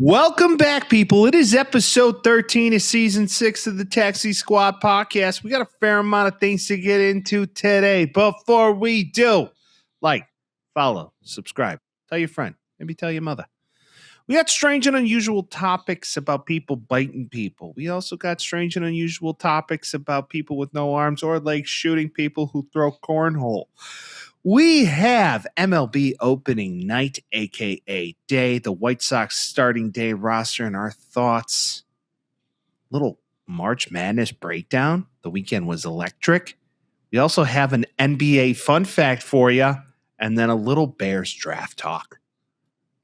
Welcome back, people. It is episode 13 of season 6 of the Taxi Squad podcast. We got a fair amount of things to get into today. Before we do, like, follow, subscribe, tell your friend, maybe tell your mother. We got strange and unusual topics about people biting people. We also got strange and unusual topics about people with no arms or legs shooting people who throw cornhole. We have MLB opening night, a.k.a. day, the White Sox starting day roster, and our thoughts. Little March Madness breakdown. The weekend was electric. We also have an NBA fun fact for you, and then a little Bears draft talk.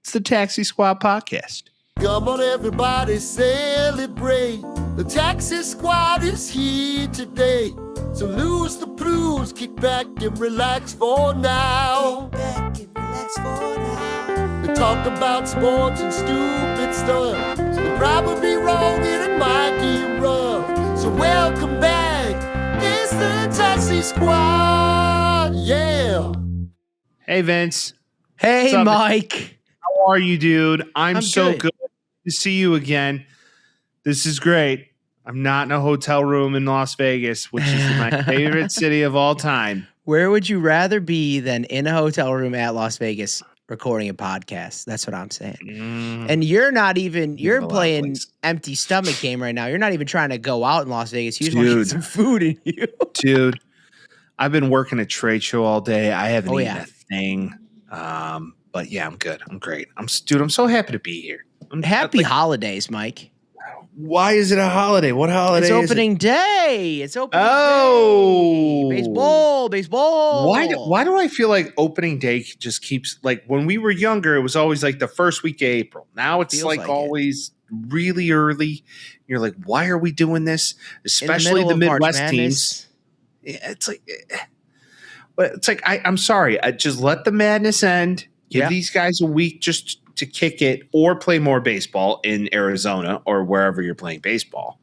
It's the Taxi Squad podcast. Come on, everybody, celebrate. The Taxi Squad is here today. So lose the blues, kick back and relax for now. They talk about sports and stupid stuff. So they're probably wrong and it might get rough. So welcome back, it's the Taxi Squad, yeah. Hey, Vince. Hey, Mike. How are you, dude? I'm so good. good to see you again. This is great. I'm not in a hotel room in Las Vegas, which is my favorite city of all time. Where would you rather be than in a hotel room at Las Vegas recording a podcast? That's what I'm saying. And you're playing empty stomach game right now. You're not even trying to go out in Las Vegas. You just want to get some food in you. Dude, I've been working a trade show all day. I haven't eaten a thing. But yeah, I'm good. I'm great. I'm so happy to be here. Happy holidays, Mike. Why is it a holiday? What holiday it's is opening it? day. It's opening day. Baseball. Why do I feel like opening day just keeps, like, when we were younger, it was always like the first week of April. Now it's like always really early. You're like, why are we doing this? Especially the Midwest teams. It's like, I'm sorry. I just let the madness end. Give these guys a week just to kick it or play more baseball in Arizona or wherever you're playing baseball.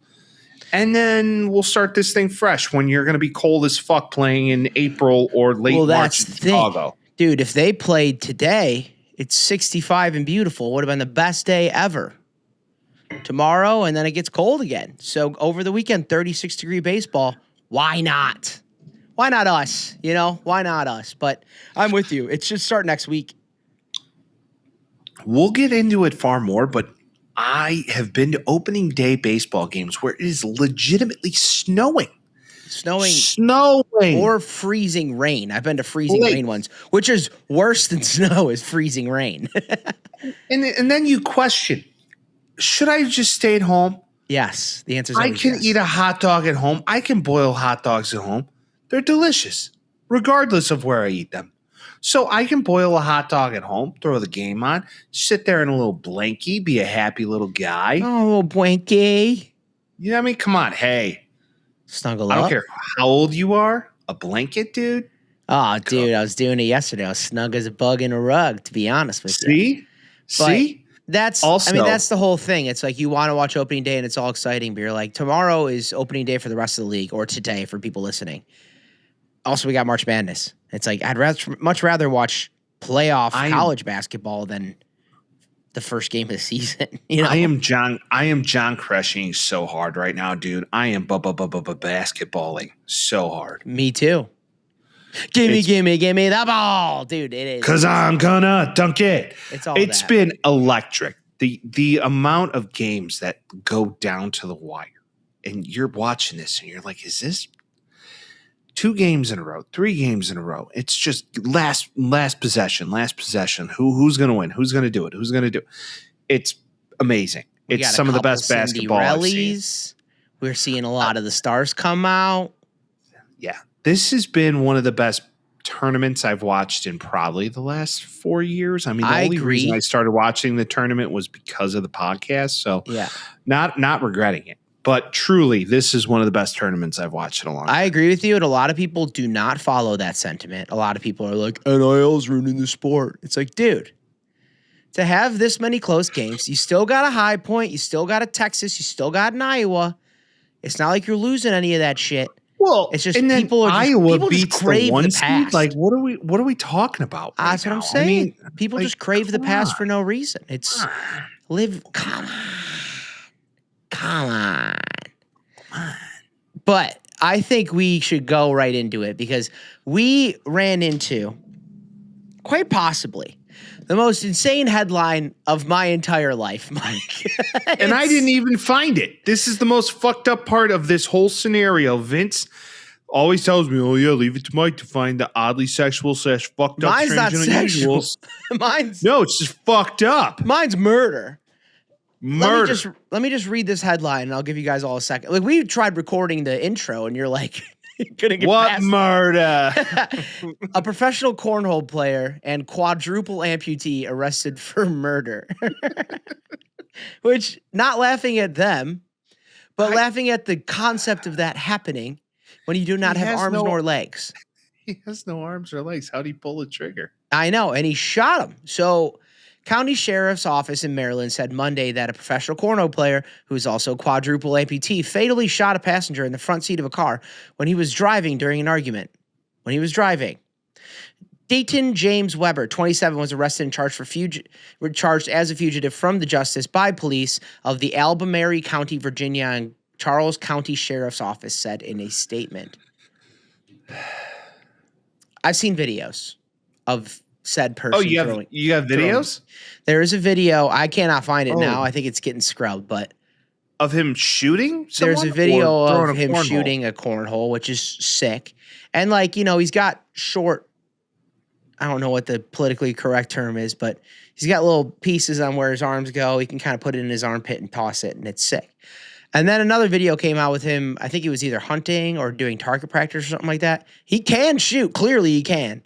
And then we'll start this thing fresh when you're going to be cold as fuck playing in April or late March in Chicago. Dude, if they played today, it's 65 and beautiful. Would have been the best day ever. Tomorrow, and then it gets cold again. So over the weekend, 36-degree baseball. Why not? Why not us? Why not us? But I'm with you. It should start next week. We'll get into it far more, but I have been to opening day baseball games where it is legitimately snowing. Or freezing rain. I've been to freezing rain ones, which is worse than snow is freezing rain. and then you question, should I just stay at home? Yes. The answer is I can eat a hot dog at home. I can boil hot dogs at home. They're delicious, regardless of where I eat them. So I can boil a hot dog at home, throw the game on, sit there in a little blankie, be a happy little guy. Oh, blankie. You know what I mean? Come on, hey. Snuggle up. I don't care how old you are. A blanket, dude? Oh, dude, I was doing it yesterday. I was snug as a bug in a rug, to be honest with you. See? That's the whole thing. It's like you want to watch opening day and it's all exciting, but you're like, tomorrow is opening day for the rest of the league, or today for people listening. Also, we got March Madness. It's like I'd much rather watch playoff college basketball than the first game of the season. I am John Crushing so hard right now, dude. I am basketballing so hard. Me too. Give me the ball, dude. It is because I'm gonna dunk it. It's been electric. The amount of games that go down to the wire, and you're watching this, and you're like, is this 2 games in a row, 3 games in a row? It's just last possession. Who's going to win? Who's going to do it? Who's going to do it? It's amazing. It's some of the best basketball I've seen. We're seeing a lot of the stars come out. Yeah. This has been one of the best tournaments I've watched in probably the last 4 years. I mean, the only reason I started watching the tournament was because of the podcast. So not regretting it. But truly, this is one of the best tournaments I've watched in a long time. I agree with you, and a lot of people do not follow that sentiment. A lot of people are like, NIL's ruining the sport. It's like, dude, to have this many close games, you still got a High Point, you still got a Texas, you still got an Iowa. It's not like you're losing any of that shit. Well, it's just and then Iowa beats the 1 seed. Like, what are we talking about? That's what I'm saying. People just crave the past for no reason. Come on. But I think we should go right into it because we ran into, quite possibly, the most insane headline of my entire life, Mike. And I didn't even find it. This is the most fucked up part of this whole scenario. Vince always tells me, oh, yeah, leave it to Mike to find the oddly sexual / fucked up. Mine's not sexual. No, it's just fucked up. Mine's murder. Murder. Let me just read this headline, and I'll give you guys all a second. Like, we tried recording the intro, and you're like, couldn't get what past murder? A professional cornhole player and quadruple amputee arrested for murder. Which, not laughing at them, but laughing at the concept of that happening when you do not have arms nor legs. He has no arms or legs. How'd he pull the trigger? I know, and he shot him. So, County Sheriff's Office in Maryland said Monday that a professional cornhole player who is also a quadruple amputee fatally shot a passenger in the front seat of a car when he was driving during an argument. Dayton James Weber, 27, was arrested and charged as a fugitive from the justice by police of the Albemarle County, Virginia, and Charles County Sheriff's Office said in a statement. I've seen videos of said person. Oh, you have videos? There is a video. I cannot find it now. I think it's getting scrubbed, but of him shooting someone? There's a video of him shooting a cornhole, which is sick. And he's got short, I don't know what the politically correct term is, but he's got little pieces on where his arms go. He can kind of put it in his armpit and toss it, and it's sick. And then another video came out with him. I think he was either hunting or doing target practice or something like that. He can shoot. Clearly he can.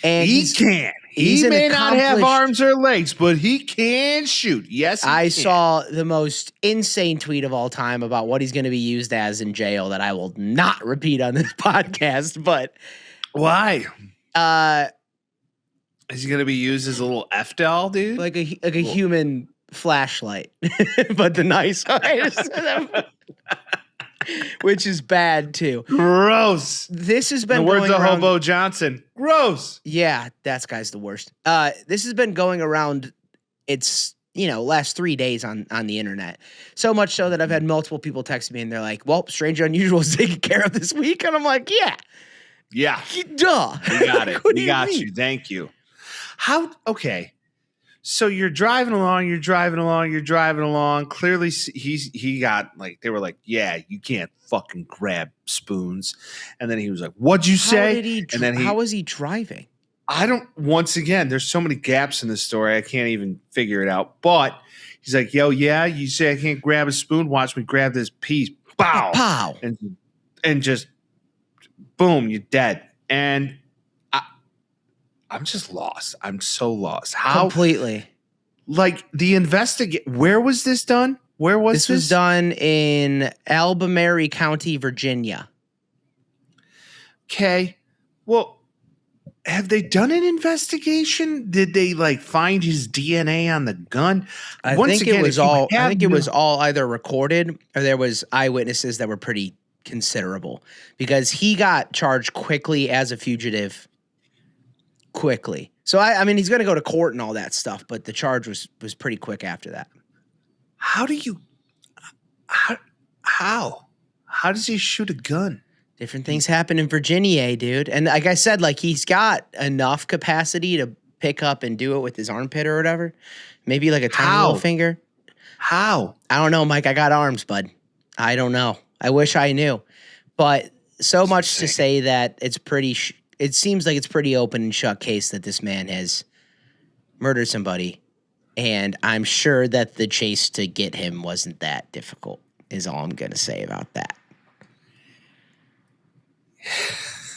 And he can. He may not have arms or legs, but he can shoot. Yes, I saw the most insane tweet of all time about what he's going to be used as in jail that I will not repeat on this podcast. But why? Is he going to be used as a little F doll, dude? Like a human flashlight, but the nice way. Which is bad too. Gross. This has been the words of Hobo Johnson. Gross. Yeah, that guy's the worst. This has been going around. It's last 3 days on the internet. So much so that I've had multiple people text me and they're like, "Well, Strange Unusual is taken care of this week," and I'm like, "Yeah, duh, we got it. We got you. Thank you." How? Okay. So you're driving along. Clearly, he got they were like, yeah, you can't fucking grab spoons. And then he was like, what'd you say? How was he driving? Once again, there's so many gaps in this story. I can't even figure it out. But he's like, yo, yeah, you say I can't grab a spoon. Watch me grab this piece. Pow. Pow. And just boom, you're dead. And I'm just lost. I'm so lost. How completely? The where was this done? Where was this? This was done in Albemarle County, Virginia. Okay. Well, have they done an investigation? Did they find his DNA on the gun? I think it was all either recorded or there was eyewitnesses that were pretty considerable because he got charged quickly as a fugitive. Quickly. So I mean he's going to go to court and all that stuff, but the charge was pretty quick after that. How does he shoot a gun? Different things happen in Virginia, dude. And like I said, he's got enough capacity to pick up and do it with his armpit or whatever. Maybe like a tiny little finger. How? I don't know, Mike. I got arms, bud. I don't know. I wish I knew. But so much to say that it's pretty it seems like it's pretty open and shut case that this man has murdered somebody. And I'm sure that the chase to get him wasn't that difficult, is all I'm going to say about that.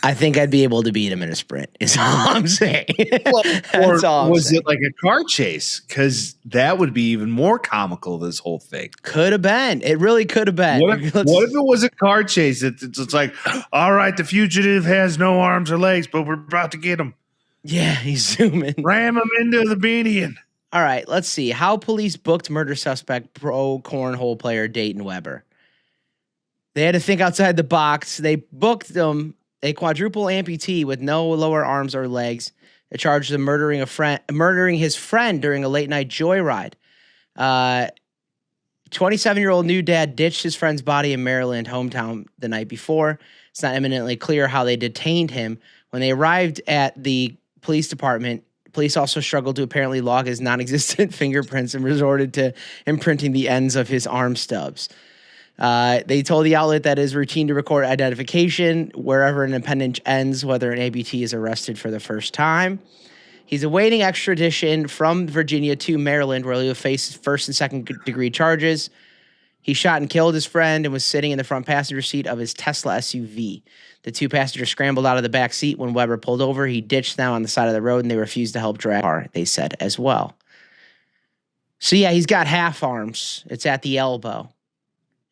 I think I'd be able to beat him in a sprint, is all I'm saying. Was it like a car chase? Because that would be even more comical, this whole thing. Could have been. It really could have been. What if it was a car chase? It's like, all right, the fugitive has no arms or legs, but we're about to get him. Yeah, he's zooming. Ram him into the median. All right, let's see. How police booked murder suspect pro cornhole player Dayton Weber. They had to think outside the box. They booked them. A quadruple amputee with no lower arms or legs. They charged him murdering his friend during a late night joyride. 27-year-old new dad ditched his friend's body in Maryland hometown the night before. It's not eminently clear how they detained him. When they arrived at the police department, police also struggled to apparently log his non-existent fingerprints and resorted to imprinting the ends of his arm stubs. They told the outlet that it is routine to record identification wherever an appendage ends, whether an amputee is arrested for the first time. He's awaiting extradition from Virginia to Maryland, where he will face first and second degree charges. He shot and killed his friend and was sitting in the front passenger seat of his Tesla SUV. The two passengers scrambled out of the back seat when Weber pulled over. He ditched them on the side of the road, and they refused to help drag the car, they said as well. So, yeah, he's got half arms. It's at the elbow.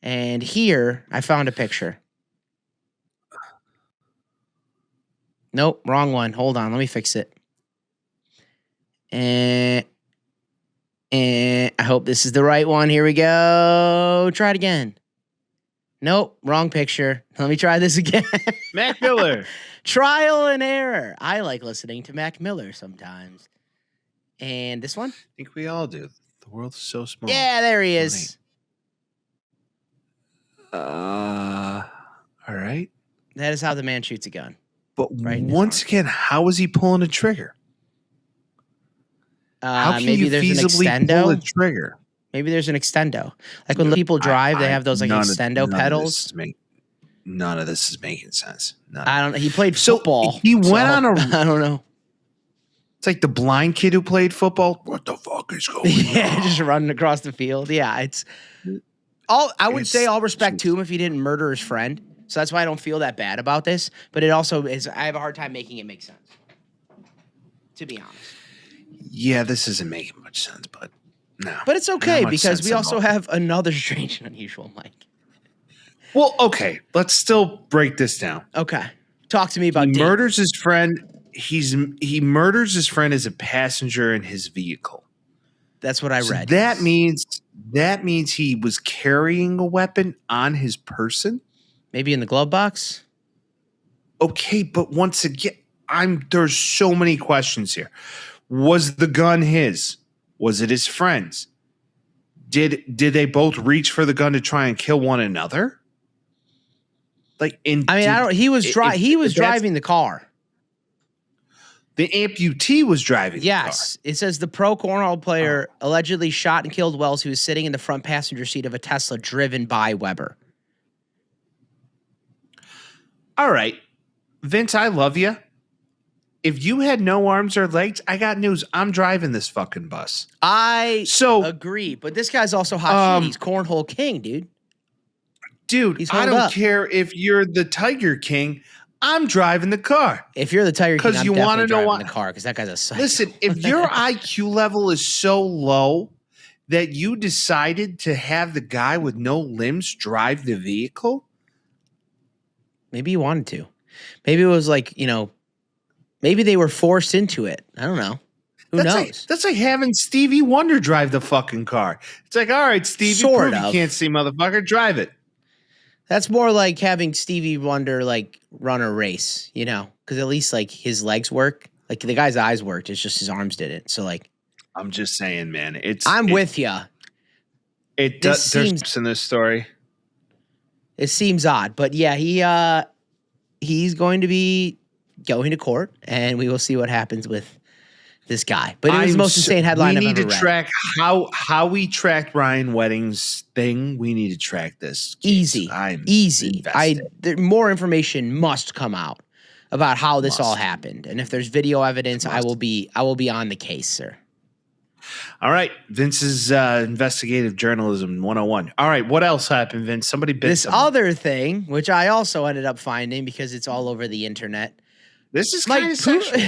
And here, I found a picture. Nope, wrong one. Hold on, let me fix it. And I hope this is the right one. Here we go. Try it again. Nope, wrong picture. Let me try this again. Mac Miller. Trial and error. I like listening to Mac Miller sometimes. And this one? I think we all do. The world is so small. Yeah, there he is. All right. That is how the man shoots a gun. But Right once again, how is he pulling a trigger? How can maybe you there's an feasibly pull a extendo. trigger? Maybe there's an extendo. Like when people drive, they have those like extendo pedals. None of this is making sense. None. I don't know. He played So football. he went on a- I don't know. It's like the blind kid who played football. What the fuck is going Yeah, on? just running across the field. Yeah, it's all. I would say all respect to him if he didn't murder his friend. So that's why I don't feel that bad about this. But it also is. I have a hard time making it make sense. To be honest. Yeah, this isn't making much sense, but no. But it's okay Not much because sense we at also all. have another strange and unusual Mike. Well, okay. Let's still break this down. Okay, talk to me about He Dave. murders his friend. He murders his friend as a passenger in his vehicle. That's what I So read. that means he was carrying a weapon on his person. Maybe in the glove box. Okay, but once again, there's so many questions here. Was the gun his? Was it his friend's? Did they both reach for the gun to try and kill one another? Like I don't. He was driving the car. The amputee was driving. Yes, it says the pro cornhole player allegedly shot and killed Wells, who was sitting in the front passenger seat of a Tesla driven by Weber. The car. All right, Vince, I love you. If you had no arms or legs, I got news. I'm driving this fucking bus. I So- agree, but this guy's also hot shit. He's cornhole king, dude. Dude, He's I holed don't up. care if you're the Tiger King. I'm driving the car. If you're the Tiger King, 'Cause I'm you definitely wanna know driving why- the car because that guy's a psycho. Listen, if your IQ level is so low that you decided to have the guy with no limbs drive the vehicle, Maybe he wanted to. Maybe it was like, maybe they were forced into it. I don't know. Who knows? That's like having Stevie Wonder drive the fucking car. It's like, all right, Stevie, Sort prove of. you can't see, motherfucker, drive it. That's more like having Stevie Wonder like run a race, because at least like his legs work. Like the guy's eyes worked. It's just his arms didn't. So like, I'm just saying, man. I'm with you. It This does. There's seems- steps in this story. It seems odd, but yeah, he's going to be going to court, and we will see what happens with this guy. But it was the most insane headline I've We ever need to read. track how we tracked Ryan Wedding's thing. We need to track this. Easy. I'm Easy. invested. More information must come out about how this all Must. happened, and if there's video evidence, I will be on the case, sir. All right, Vince's investigative journalism 101. All right, what else happened, Vince? Somebody bit This someone. other thing, which I also ended up finding because it's all over the internet. This is Like kind of sexual.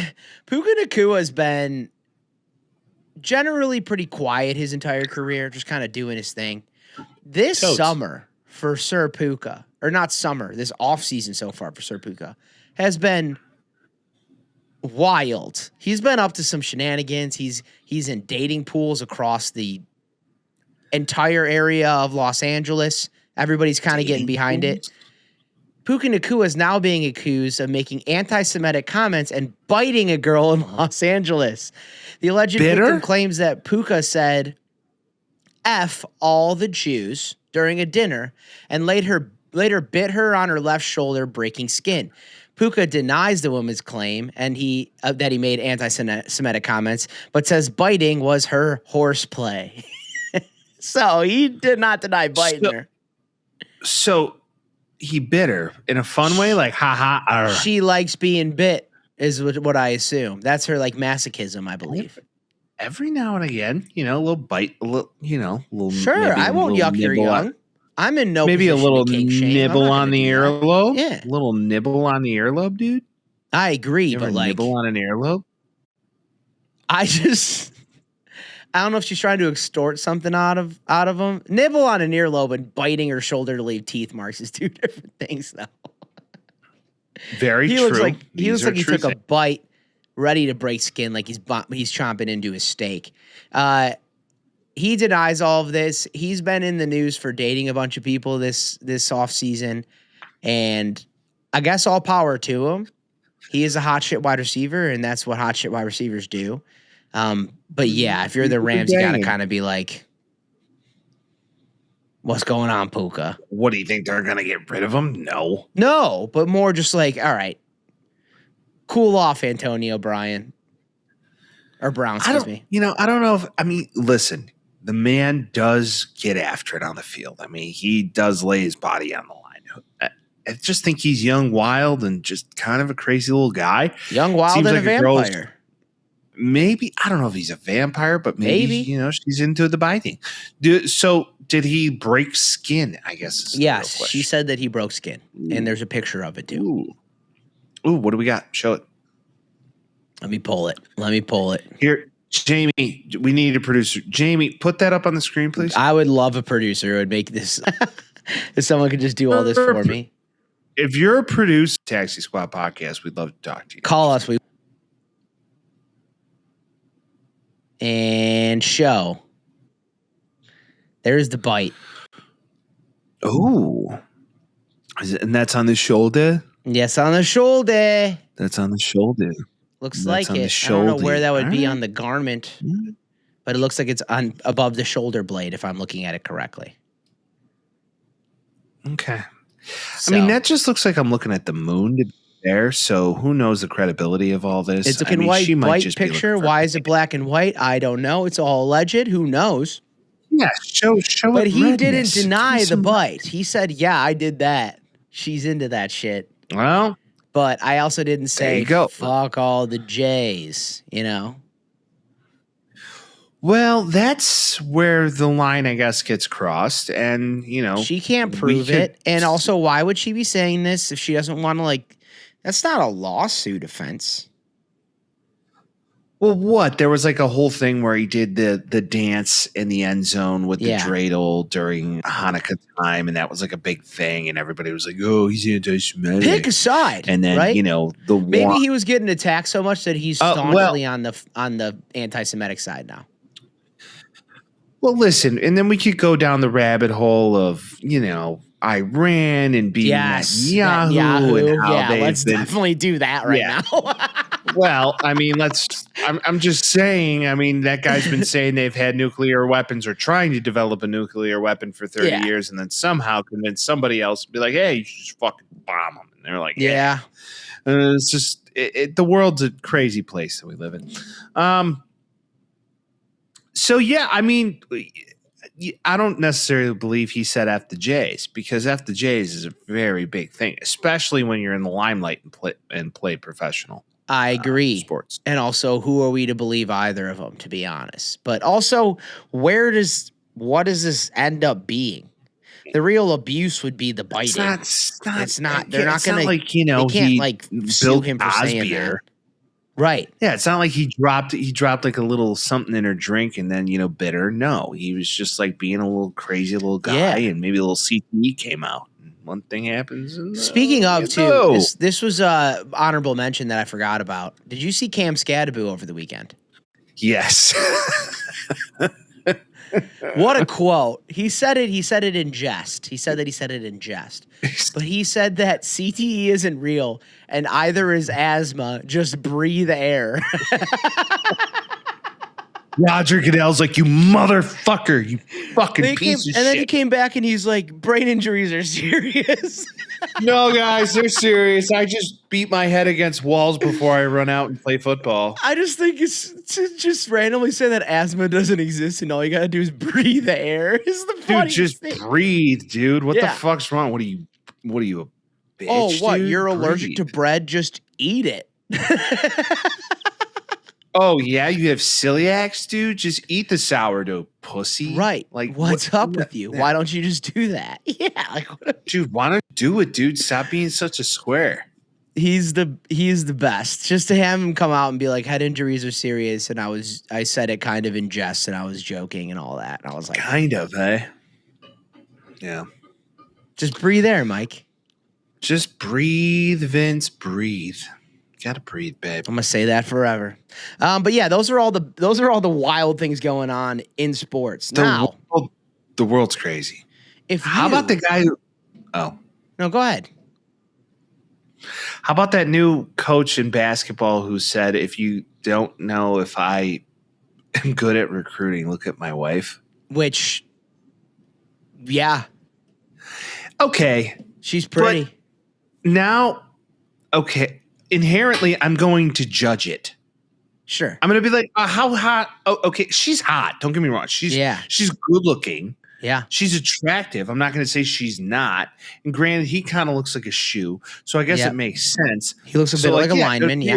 Puke Nakua has been generally pretty quiet his entire career, just kind of doing his thing. This Totes. summer for Sir Puka, or not summer, this off season so far for Sir Puka has been wild. He's been up to some shenanigans. He's in dating pools across the entire area of Los Angeles. Everybody's kind of getting behind it. Puke Nakua is now being accused of making anti-Semitic comments and biting a girl in Los Angeles. The alleged Bitter? victim claims that Puka said F all the Jews during a dinner and later bit her on her left shoulder, breaking skin. Puka denies the woman's claim and that he made anti-Semitic comments, but says biting was her horseplay. So he did not deny biting her. So he bit her in a fun way, like haha. She likes being bit, is what I assume. That's her like masochism, I believe. Every now and again, a little bite, a little, little. Sure, I won't yuck your young. I'm in no maybe a little nibble on the earlobe. Yeah, a little nibble on the earlobe, dude. I agree, but like nibble on an earlobe. I don't know if she's trying to extort something out of him. Nibble on an earlobe and biting her shoulder to leave teeth marks is two different things, though. Very true. He looks like he took a bite, ready to break skin, like he's chomping into his steak. He denies all of this. He's been in the news for dating a bunch of people this off season, and I guess all power to him. He is a hot shit wide receiver, and that's what hot shit wide receivers do. But yeah, if you're the Rams, you gotta kind of be like, what's going on, Puka? What do you think, they're gonna get rid of him? No, but more just like, all right, cool off, Antonio Brown, excuse me. I don't know listen, the man does get after it on the field. I mean, he does lay his body on the line. I just think he's young, wild, and just kind of a crazy little guy. Young, wild, and like a vampire. Maybe, I don't know if he's a vampire, but maybe. She's into the biting. So did he break skin, I guess? Yes, she said that he broke skin, and there's a picture of it, too. Ooh, what do we got? Show it. Let me pull it. Here, Jamie, we need a producer. Jamie, put that up on the screen, please. I would love a producer who would make this. If someone could just do all this for me. If you're a producer, Taxi Squad podcast, we'd love to talk to you. Call us. And show. There's the bite. Oh. And that's on the shoulder? Yes, on the shoulder. That's on the shoulder. Looks like it. I don't know where that would be on the garment, but it looks like it's above the shoulder blade if I'm looking at it correctly. Okay. So, I mean, that just looks like I'm looking at the moon there, so who knows the credibility of all this? It's a white picture. Why is it black and white? I don't know. It's all alleged. Who knows? Yeah, show but it. He redness. didn't deny the bite. He said, yeah, I did that. She's into that shit. Well, but I also didn't say, fuck all the J's, Well, that's where the line, I guess, gets crossed. And, she can't prove it. And also, why would she be saying this if she doesn't want to, that's not a lawsuit offense. Well, what? There was a whole thing where he did the dance in the end zone with the dreidel during Hanukkah time, and that was a big thing, and everybody was like, "Oh, he's anti-Semitic." Pick a side, and then right? maybe he was getting attacked so much that he's staunchly on the anti-Semitic side now. Well, listen, and then we could go down the rabbit hole of Iran and being Yahoo and how let's definitely do that now. Well, I mean, I'm just saying, I mean, that guy's been saying they've had nuclear weapons or trying to develop a nuclear weapon for 30 years and then somehow convince somebody else to be like, hey, you should just fucking bomb them. And they're like, yeah. It's just, the world's a crazy place that we live in. So, yeah, I mean, I don't necessarily believe he said F the Jays because F the Jays is a very big thing, especially when you're in the limelight and play professional. I agree. Sports. And also, who are we to believe either of them, to be honest? But also, what does this end up being? The real abuse would be the biting. It's not. They're not going to, they can't, sue him for saying that. Right. Yeah, it's not like he dropped a little something in her drink and then, bit her. No, he was just being a little crazy little guy and maybe a little CTE came out. One thing happens. And, speaking of, too, this was a honorable mention that I forgot about. Did you see Cam Scadaboo over the weekend? Yes. What a quote. He said it in jest. He said it in jest. But he said that CTE isn't real and either is asthma. Just breathe air. Roger Goodell's like, you motherfucker, you fucking piece of shit. And then he came back and he's like, brain injuries are serious. No, guys, they're serious. I just beat my head against walls before I run out and play football. I just think it's to just randomly say that asthma doesn't exist and all you gotta do is breathe the air is the funniest Dude, just thing. breathe, dude. What the Yeah. fuck's wrong? What are you, a bitch? Oh, what? Dude? You're Breathe. allergic to bread? Just eat it. Oh, yeah, you have celiacs, dude? Just eat the sourdough, pussy. Right. Like, what's what- up with you? Why don't you just do that? Yeah. Like, Dude, why don't you do it, dude? Stop being such a square. he's the best. Just to have him come out and be like, head injuries are serious, and I said it kind of in jest and I was joking and all that. And I was like, Kind of, eh? Yeah. just breathe air, Mike. Just breathe, Vince. Breathe. Gotta breathe, babe. I'm gonna say that forever. But yeah, those are all the wild things going on in sports. Now, The world's crazy. How about the guy who? Oh, No, go ahead. how about that new coach in basketball who said, "If you don't know if I am good at recruiting, look at my wife." Which, yeah, Okay, she's pretty. now, okay. Inherently, I'm going to judge it. Sure. I'm going to be like, how hot? Oh, okay, she's hot. Don't get me wrong. She's good looking. Yeah. She's attractive. I'm not going to say she's not. And granted, he kind of looks like a shoe, so I guess it makes sense. He looks a bit like a lineman. Yeah.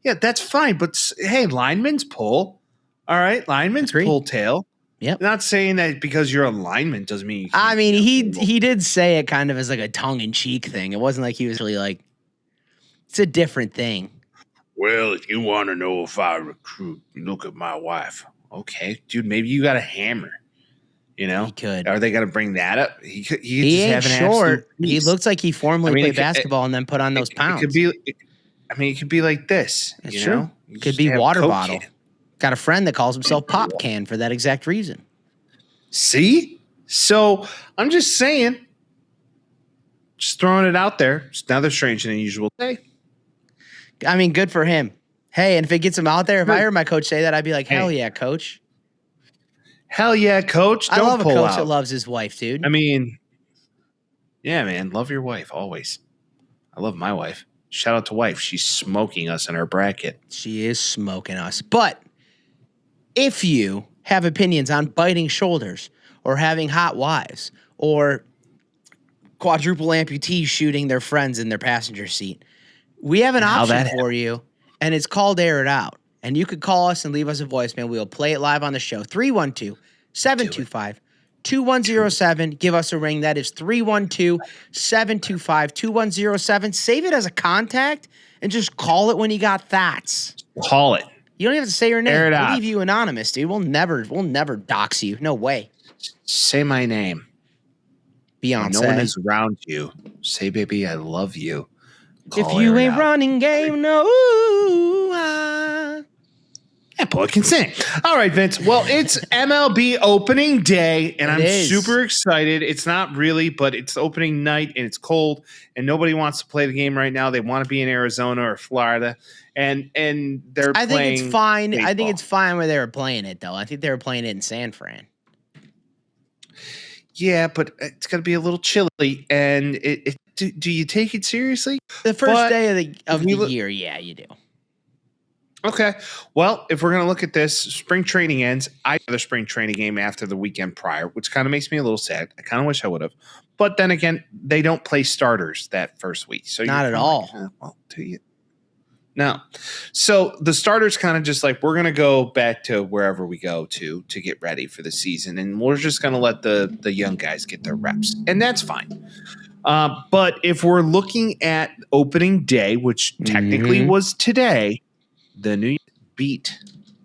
Yeah, that's fine. But hey, linemen's pull. All right, linemen's pull tail. Yep. Not saying that because you're a lineman doesn't mean. I mean, he did say it kind of as like a tongue in cheek thing. It wasn't like he was really like. It's a different thing. Well, if you want to know if I recruit, look at my wife. Okay, dude, maybe you got a hammer. You know, He could. Are they going to bring that up? He could He just ain't have an short. absolute He beast. looks like he formerly played it could- basketball and then put on those pounds. It could be like this. That's you true. know? You Could just be have water Coke bottle. can. Got a friend that calls himself Pop Can for that exact reason. See? So I'm just saying, just throwing it out there. It's another strange and unusual day. I mean, good for him. Hey, and if it gets him out there, if I heard my coach say that, I'd be like, hell Hey. yeah, coach. Hell yeah, coach. I Don't love a pull coach out. that loves his wife, dude. I mean, yeah, man. Love your wife always. I love my wife. Shout out to wife. She's smoking us in her bracket. She is smoking us. But if you have opinions on biting shoulders or having hot wives or quadruple amputees shooting their friends in their passenger seat, we have an option for you, and it's called Air It Out. And you could call us and leave us a voicemail. We will play it live on the show. 312-725-2107. Give us a ring. That is 312-725-2107. Save it as a contact and just call it when you got thoughts. Call it. You don't even have to say your name. Air it We'll out. leave you anonymous, dude. We'll never dox you. No way. Say my name. Beyonce. When no one is around you. Say, baby, I love you. If Call you Air It ain't Out. running game, no. That boy can sing. All right, Vince. Well, it's MLB opening day, and I'm super excited. It's not really, but it's opening night, and it's cold, and nobody wants to play the game right now. They want to be in Arizona or Florida, and they're I playing. think it's fine. I think baseball. it's fine where they were playing it, though. I think they were playing it in San Fran. Yeah, but it's going to be a little chilly, and do you take it seriously? The first But day of the we look- year, yeah, you do. Okay. Well, if we're going to look at this, spring training ends. I had the spring training game after the weekend prior, which kind of makes me a little sad. I kind of wish I would have. But then again, they don't play starters that first week. So Not you're at kinda all. like, well, do you? No. So the starters kind of just like, we're going to go back to wherever we go to get ready for the season. And we're just going to let the young guys get their reps. And that's fine. But if we're looking at opening day, which technically was today, the New York beat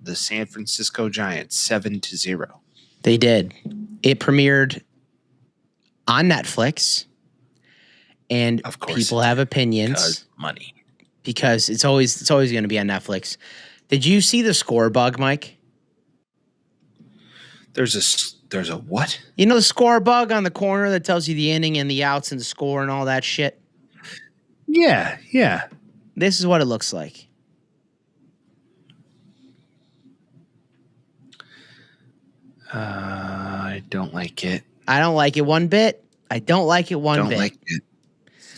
the San Francisco Giants 7-0. They did. It premiered on Netflix, and Of course people it have did, opinions because money. because it's always going to be on Netflix. Did you see the score bug, Mike? There's a what? You know the score bug on the corner that tells you the inning and the outs and the score and all that shit? Yeah. This is what it looks like. I don't like it. I don't like it one bit. I don't like it one Don't bit. like it.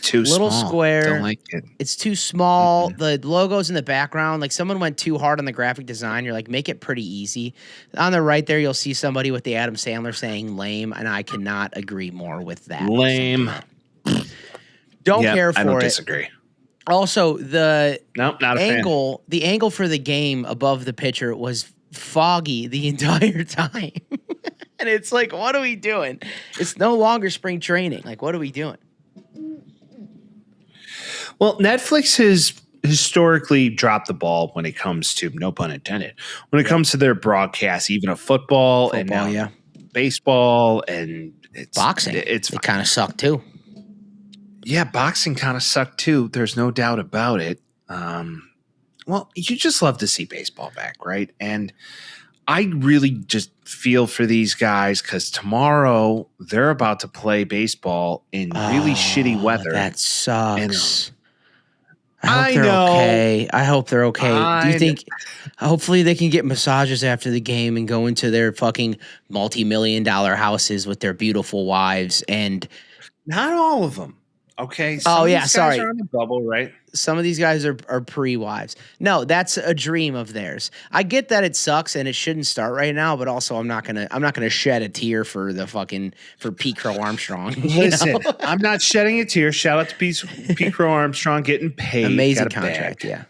Too Little small. square. Don't like it. It's too small. The logo's in the background. Like someone went too hard on the graphic design. You're like, make it pretty easy. On the right there, you'll see somebody with the Adam Sandler saying lame, and I cannot agree more with that. Lame. Don't care for I don't it. disagree. Also, Nope, not a angle, the angle for the game above the pitcher was foggy the entire time. And it's like, what are we doing? It's no longer spring training. Like, what are we doing? Well, Netflix has historically dropped the ball when it comes to, no pun intended, when it comes to their broadcasts, even of football and now baseball and boxing. It kind of sucked too. Yeah, boxing kind of sucked too. There's no doubt about it. Well, you just love to see baseball back, right? And I really just feel for these guys because tomorrow they're about to play baseball in really shitty weather. That sucks. I hope they're know. okay. I hope they're okay. Do you think hopefully they can get massages after the game and go into their fucking multi-million-dollar houses with their beautiful wives and not all of them. Okay. Some of these guys are on the bubble, right? Some of these guys are pre-wives. No, that's a dream of theirs. I get that it sucks and it shouldn't start right now, but also I'm not gonna shed a tear for Pete Crow Armstrong. Listen, I'm not shedding a tear. Shout out to Pete Crow Armstrong getting paid. Amazing contract, bag. yeah.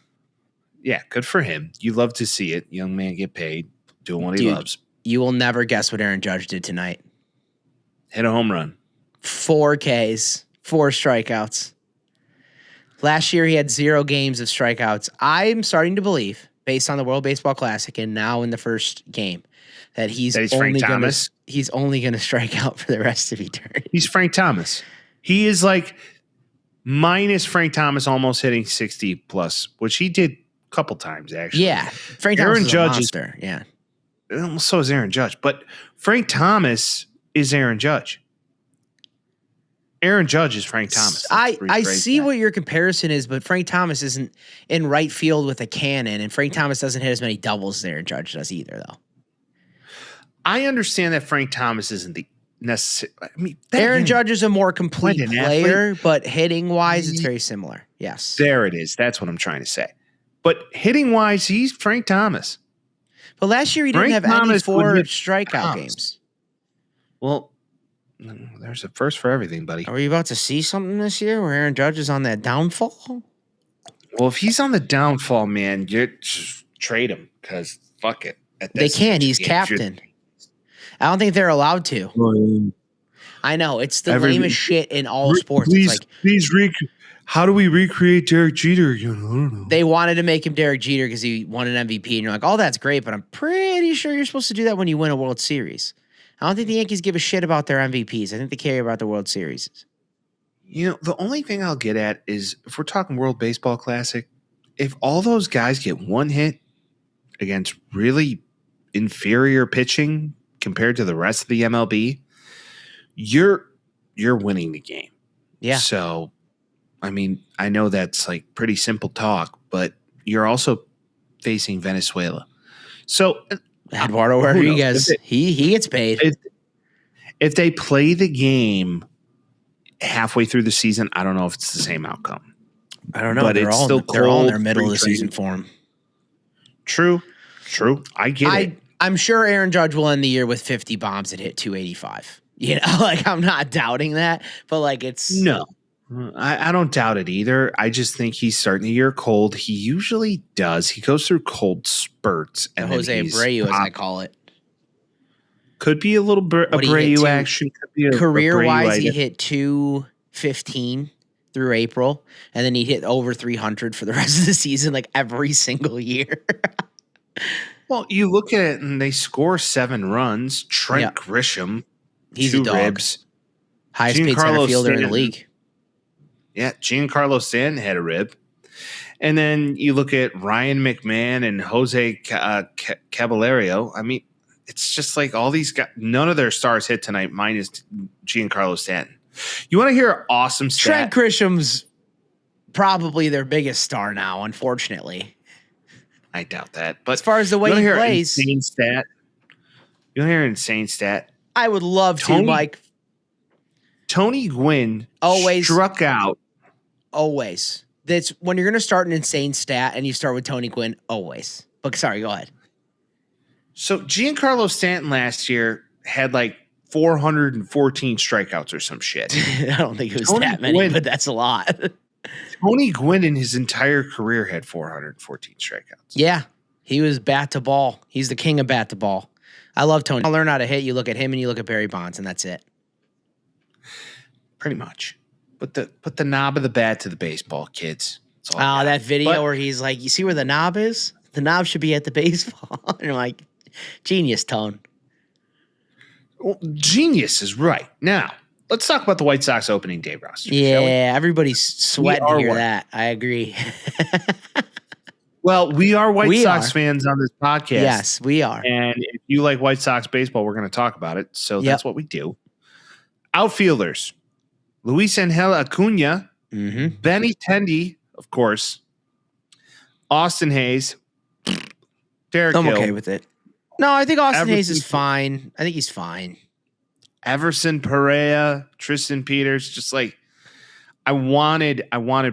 Yeah, good for him. You love to see it. Young man get paid, doing what he loves. You will never guess what Aaron Judge did tonight. Hit a home run. 4 Ks, 4 strikeouts. Last year, he had 0 games of strikeouts. I'm starting to believe, based on the World Baseball Classic and now in the first game, that he's only going to strike out for the rest of eternity. He's Frank Thomas. He is like minus Frank Thomas almost hitting 60 plus, which he did a couple times, actually. Yeah. Frank Thomas is a monster. Yeah. So is Aaron Judge. But Frank Thomas is Aaron Judge. Aaron Judge is Frank Thomas. I see what your comparison is, but Frank Thomas isn't in right field with a cannon, and Frank Thomas doesn't hit as many doubles as Aaron Judge does either, though. I understand that Frank Thomas isn't the necessary. I mean, Aaron Judge is a more complete player, but hitting-wise, it's very similar. Yes. There it is. That's what I'm trying to say. But hitting-wise, he's Frank Thomas. But last year, he didn't have any 4 strikeout games. Well, there's a first for everything, buddy. Are we about to see something this year where Aaron Judge is on that downfall? Well, if he's on the downfall, man, you just trade him because fuck it. They can't. He's captain. I don't think they're allowed to. I know. It's the lamest shit in all sports. How do we recreate Derek Jeter again? I don't know. They wanted to make him Derek Jeter because he won an MVP, and you're like, oh, that's great, but I'm pretty sure you're supposed to do that when you win a World Series. I don't think the Yankees give a shit about their MVPs. I think they care about the World Series. You know, the only thing I'll get at is if we're talking World Baseball Classic, if all those guys get one hit against really inferior pitching compared to the rest of the MLB, you're winning the game. Yeah. So, I mean, I know that's like pretty simple talk, but you're also facing Venezuela. So Eduardo Rodriguez, he gets paid. If they play the game halfway through the season, I don't know if it's the same outcome. I don't know. But they're all in their middle of the season form. True. I get it. I'm sure Aaron Judge will end the year with 50 bombs and hit 285. You know, like I'm not doubting that, but like it's no. I don't doubt it either. I just think he's starting the year cold. He usually does. He goes through cold spurts. And Jose Abreu, as I call it. Could be a little Abreu action. Career-wise, he hit 215 through April, and then he hit over 300 for the rest of the season, like every single year. Well, you look at it, and they score 7 runs. Trent Grisham, he's 2 a dog. ribs. Highest paid center fielder in the league. Yeah, Giancarlo Stanton had a rib. And then you look at Ryan McMahon and Jose Caballero. I mean, it's just like all these guys, none of their stars hit tonight, minus Giancarlo Stanton. You want to hear an awesome stat? Trent Grisham's probably their biggest star now, unfortunately. I doubt that. But as far as the way he plays. Insane stat? You hear an insane stat? I would love to, Mike. Tony Gwynn Always struck out. Always. That's when you're going to start an insane stat and you start with Tony Gwynn. Always. But sorry, go ahead. So Giancarlo Stanton last year had like 414 strikeouts or some shit. I don't think it was that many, but that's a lot. Tony Gwynn in his entire career had 414 strikeouts. Yeah. He was bat to ball. He's the king of bat to ball. I love Tony. I'll learn how to hit. You look at him and you look at Barry Bonds, and that's it. Pretty much. Put the knob of the bat to the baseball, kids. Oh, that video where he's like, you see where the knob is? The knob should be at the baseball. And you're like, genius, Tone. Well, genius is right. Now, let's talk about the White Sox opening day roster. Yeah, everybody's sweating to hear that. I agree. Well, we are White Sox fans on this podcast. Yes, we are. And if you like White Sox baseball, we're going to talk about it. So that's what we do. Outfielders. Luis Angel Acuna. Benny Tendi, of course. Austin Hayes. Derek I'm Hill. okay with it. No, I think Austin Hayes is fine. I think he's fine. Everson Pereira, Tristan Peters, just like I wanted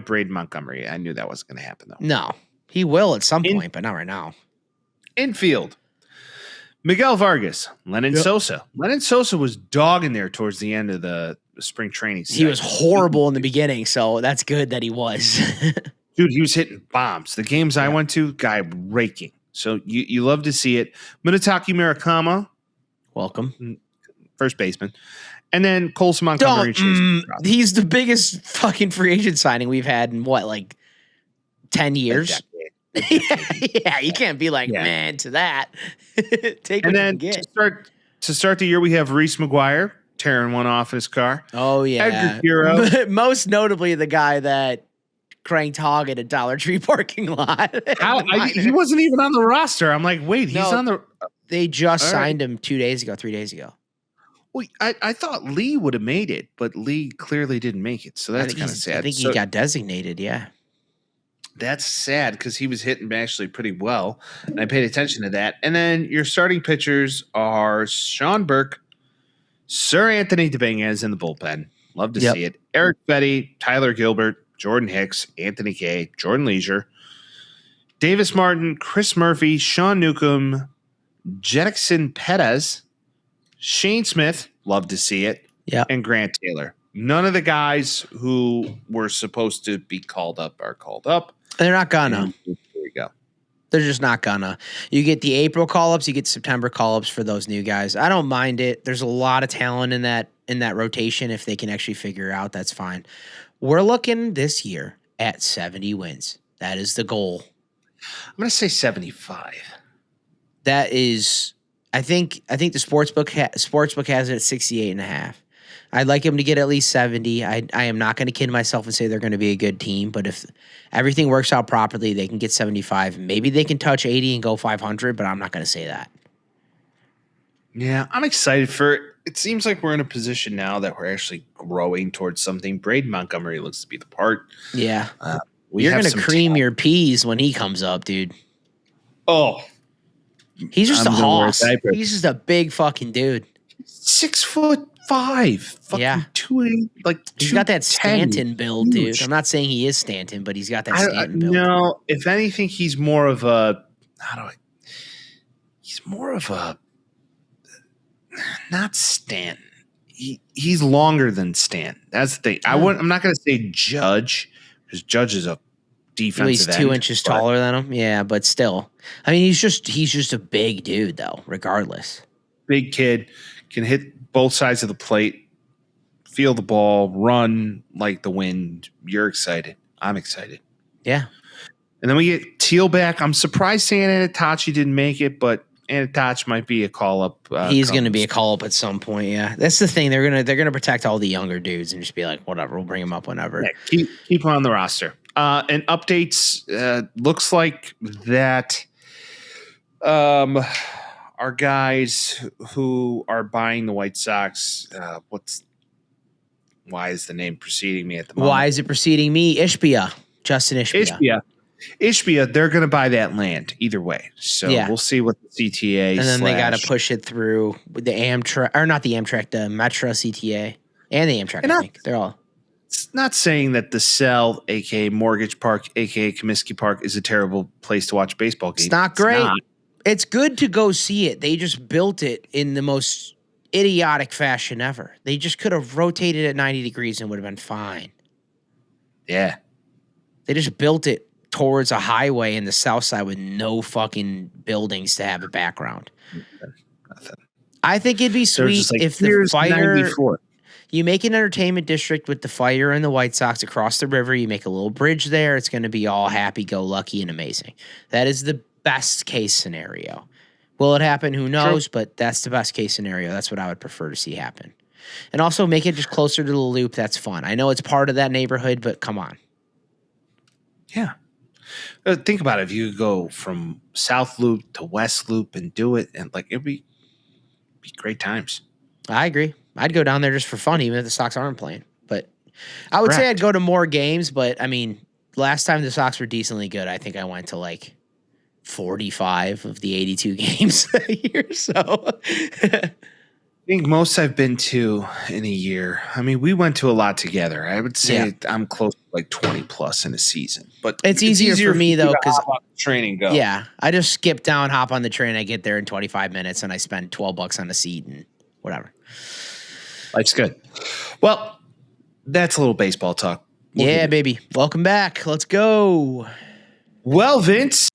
Braden Montgomery. I knew that wasn't going to happen though. No, he will at some point, but not right now. Infield. Miguel Vargas, Lennon Sosa. Lennon Sosa was dogging there towards the end of the spring training season. He was horrible in the beginning, so that's good that he was. Dude, he was hitting bombs. The games I went to, guy raking. So you love to see it. Munetaki Murakama. Welcome. First baseman. And then Colson Montgomery. He's the biggest fucking free agent signing we've had in what, like 10 years? Yeah, you can't be like, man, to that. Take what you can get. To start the year, we have Reese McGuire tearing one off his car. Oh, yeah. Edgar Hero. Most notably, the guy that cranked hog at a Dollar Tree parking lot. He wasn't even on the roster. I'm like, wait, he's on the. They just signed him 3 days ago. Well, I thought Lee would have made it, but Lee clearly didn't make it. So that's kind of sad. I think he got designated, yeah. That's sad because he was hitting actually pretty well, and I paid attention to that. And then your starting pitchers are Sean Burke, Sir Anthony DeBenez in the bullpen. Love to see it. Eric Betty, Tyler Gilbert, Jordan Hicks, Anthony Kay, Jordan Leisure, Davis Martin, Chris Murphy, Sean Newcomb, Jedrickson Perez, Shane Smith. Love to see it. Yeah. And Grant Taylor. None of the guys who were supposed to be called up are called up. They're not gonna. Here we go. They're just not gonna. You get the April call-ups, you get September call-ups for those new guys. I don't mind it. There's a lot of talent in that rotation. If they can actually figure it out, that's fine. We're looking this year at 70 wins. That is the goal. I'm gonna say 75. That is, I think the sportsbook has it at 68.5. I'd like him to get at least 70. I am not going to kid myself and say they're going to be a good team, but if everything works out properly, they can get 75. Maybe they can touch 80 and go 500, but I'm not going to say that. Yeah, I'm excited for it. It seems like we're in a position now that we're actually growing towards something. Braden Montgomery looks to be the part. Yeah. You're going to cream your peas when he comes up, dude. Oh. He's just a hoss. He's just a big fucking dude. 6'5". Fucking 280, like he's got that Stanton build, dude. I'm not saying he is Stanton, but he's got that Stanton build. No, if anything, he's more of a he's more of a not Stanton. He's longer than Stanton. That's the thing. I'm not going to say Judge because Judge is a defensive. He's 2 inches taller than him. Yeah, but still, I mean, he's just a big dude, though. Regardless, big kid can hit both sides of the plate, feel the ball, run like the wind. You're excited. I'm excited. Yeah. And then we get Teal back. I'm surprised Santa Anitachi didn't make it, but Anitachi might be a call up. He's going to be a call up at some point. Yeah, that's the thing. They're gonna protect all the younger dudes and just be like, whatever, we'll bring him up whenever. Yeah, keep him on the roster. And updates. Looks like that. Our guys who are buying the White Sox, why is the name preceding me at the moment? Why is it preceding me? Ishbia. Justin Ishbia. Ishbia, they're going to buy that land either way. So we'll see what the CTA and then they got to push it through with the Amtrak, or not the Amtrak, the Metro CTA and the Amtrak. I think they're all. It's not saying that the Cell, aka Mortgage Park, aka Comiskey Park, is a terrible place to watch a baseball game. It's not great. It's good to go see it. They just built it in the most idiotic fashion ever. They just could have rotated at 90 degrees and would have been fine. Yeah. They just built it towards a highway in the south side with no fucking buildings to have a background. Nothing. I think it'd be sweet if the Fire... 94. You make an entertainment district with the Fire and the White Sox across the river. You make a little bridge there. It's going to be all happy-go-lucky and amazing. That is the best case scenario. Will it happen? Who knows? True. But that's the best case scenario. That's what I would prefer to see happen. And also make it just closer to the loop. That's fun. I know it's part of that neighborhood, but come on. Yeah. Think about it. If you go from South Loop to West Loop and do it, and it'd be great times. I agree. I'd go down there just for fun, even if the Sox aren't playing. But I would say I'd go to more games. But I mean, last time the Sox were decently good, I think I went to 45 of the 82 games that year. So I think most I've been to in a year. I mean, we went to a lot together. I would say I'm close to 20 plus in a season. But it's easier for me though because training go. Yeah, I just skip down, hop on the train, I get there in 25 minutes, and I spend $12 on a seat and whatever. Life's good. Well, that's a little baseball talk. Baby. Welcome back. Let's go. Well, Vince,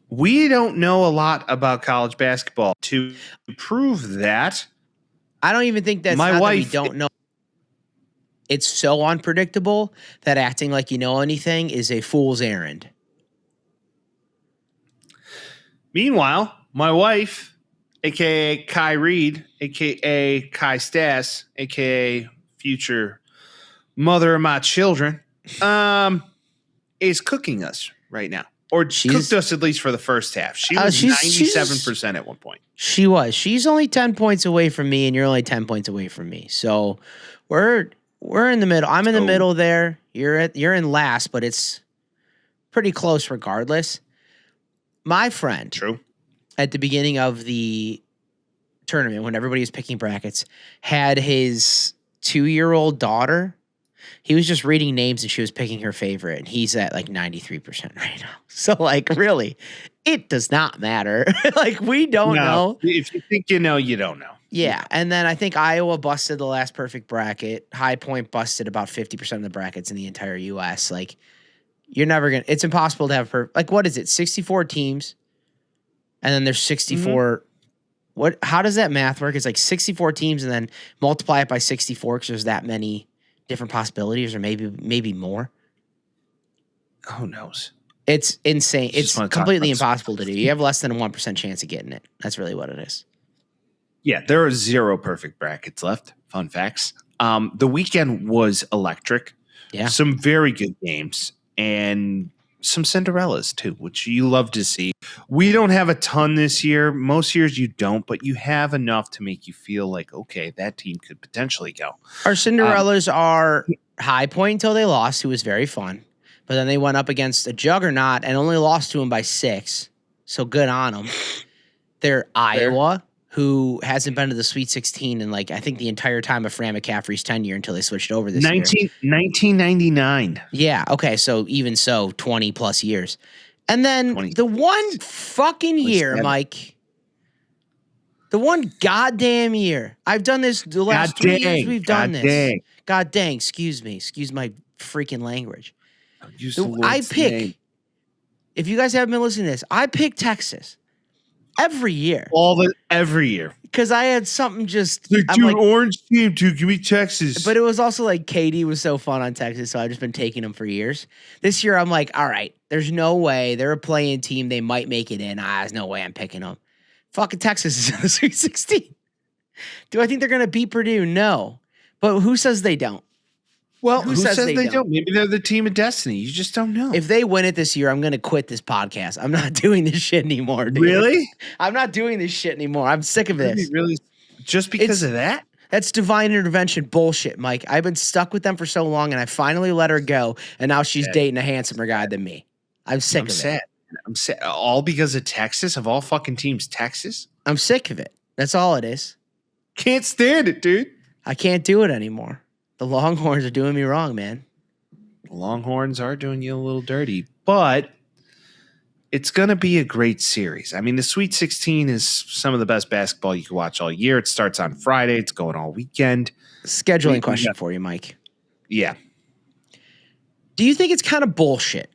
we don't know a lot about college basketball. To prove that, I don't even think that's my wife. That we don't know. It's so unpredictable that acting like you know anything is a fool's errand. Meanwhile, my wife, a.k.a. Kai Reed, a.k.a. Kai Stass, a.k.a. future mother of my children, is cooking us right now. Or cooked us at least for the first half. She was 97% at one point. She was. She's only 10 points away from me, and you're only 10 points away from me. So we're in the middle. I'm in the middle there. You're in last, but it's pretty close regardless. My friend, at the beginning of the tournament, when everybody was picking brackets, had his 2-year-old daughter. He was just reading names and she was picking her favorite, and he's at 93% right now. So really, it does not matter. We don't know. If you think you know, you don't know. Yeah. And then I think Iowa busted the last perfect bracket. High Point busted about 50% of the brackets in the entire US. You're never going to, it's impossible to have, what is it? 64 teams. And then there's 64. Mm-hmm. How does that math work? It's 64 teams and then multiply it by 64 because there's that many different possibilities, or maybe more. Who knows? It's insane. It's completely impossible to do. You have less than a 1% chance of getting it. That's really what it is. Yeah, there are 0 perfect brackets left. Fun facts. The weekend was electric. Yeah. Some very good games and some Cinderellas too, which you love to see. We don't have a ton this year. Most years you don't, but you have enough to make you feel okay, that team could potentially go. Our Cinderellas are High Point until they lost, who was very fun. But then they went up against a juggernaut and only lost to him by 6. So good on them. They're Iowa, who hasn't been to the Sweet 16 in I think the entire time of Fran McCaffrey's tenure until they switched over this year. 1999. Yeah. Okay. So even so, 20 plus years. And then the one fucking year, Mike, the one goddamn year. I've done this the last 3 years we've done this. God dang. Excuse me. Excuse my freaking language. I pick, if you guys haven't been listening to this, I pick Texas every year. Every year. Because I had something just... orange team, dude. Give me Texas. But it was also KD was so fun on Texas, so I've just been taking them for years. This year, I'm all right, there's no way. They're a playing team. They might make it in. There's no way I'm picking them. Fucking Texas is in the Sweet 16. Do I think they're going to beat Purdue? No. But who says they don't? Well, who says they don't? Maybe they're the team of destiny. You just don't know. If they win it this year, I'm going to quit this podcast. I'm not doing this shit anymore, dude. Really? I'm not doing this shit anymore. I'm sick of this. Really? Just because of that? That's divine intervention bullshit, Mike. I've been stuck with them for so long, and I finally let her go, and now she's dating a handsomer guy than me. I'm sick of sad. it. I'm sad. All because of Texas, of all fucking teams, Texas? I'm sick of it. That's all it is. Can't stand it, dude. I can't do it anymore. The Longhorns are doing me wrong, man. The Longhorns are doing you a little dirty, but it's going to be a great series. I mean, the Sweet 16 is some of the best basketball you can watch all year. It starts on Friday. It's going all weekend. Scheduling question for you, Mike. Yeah. Do you think it's kind of bullshit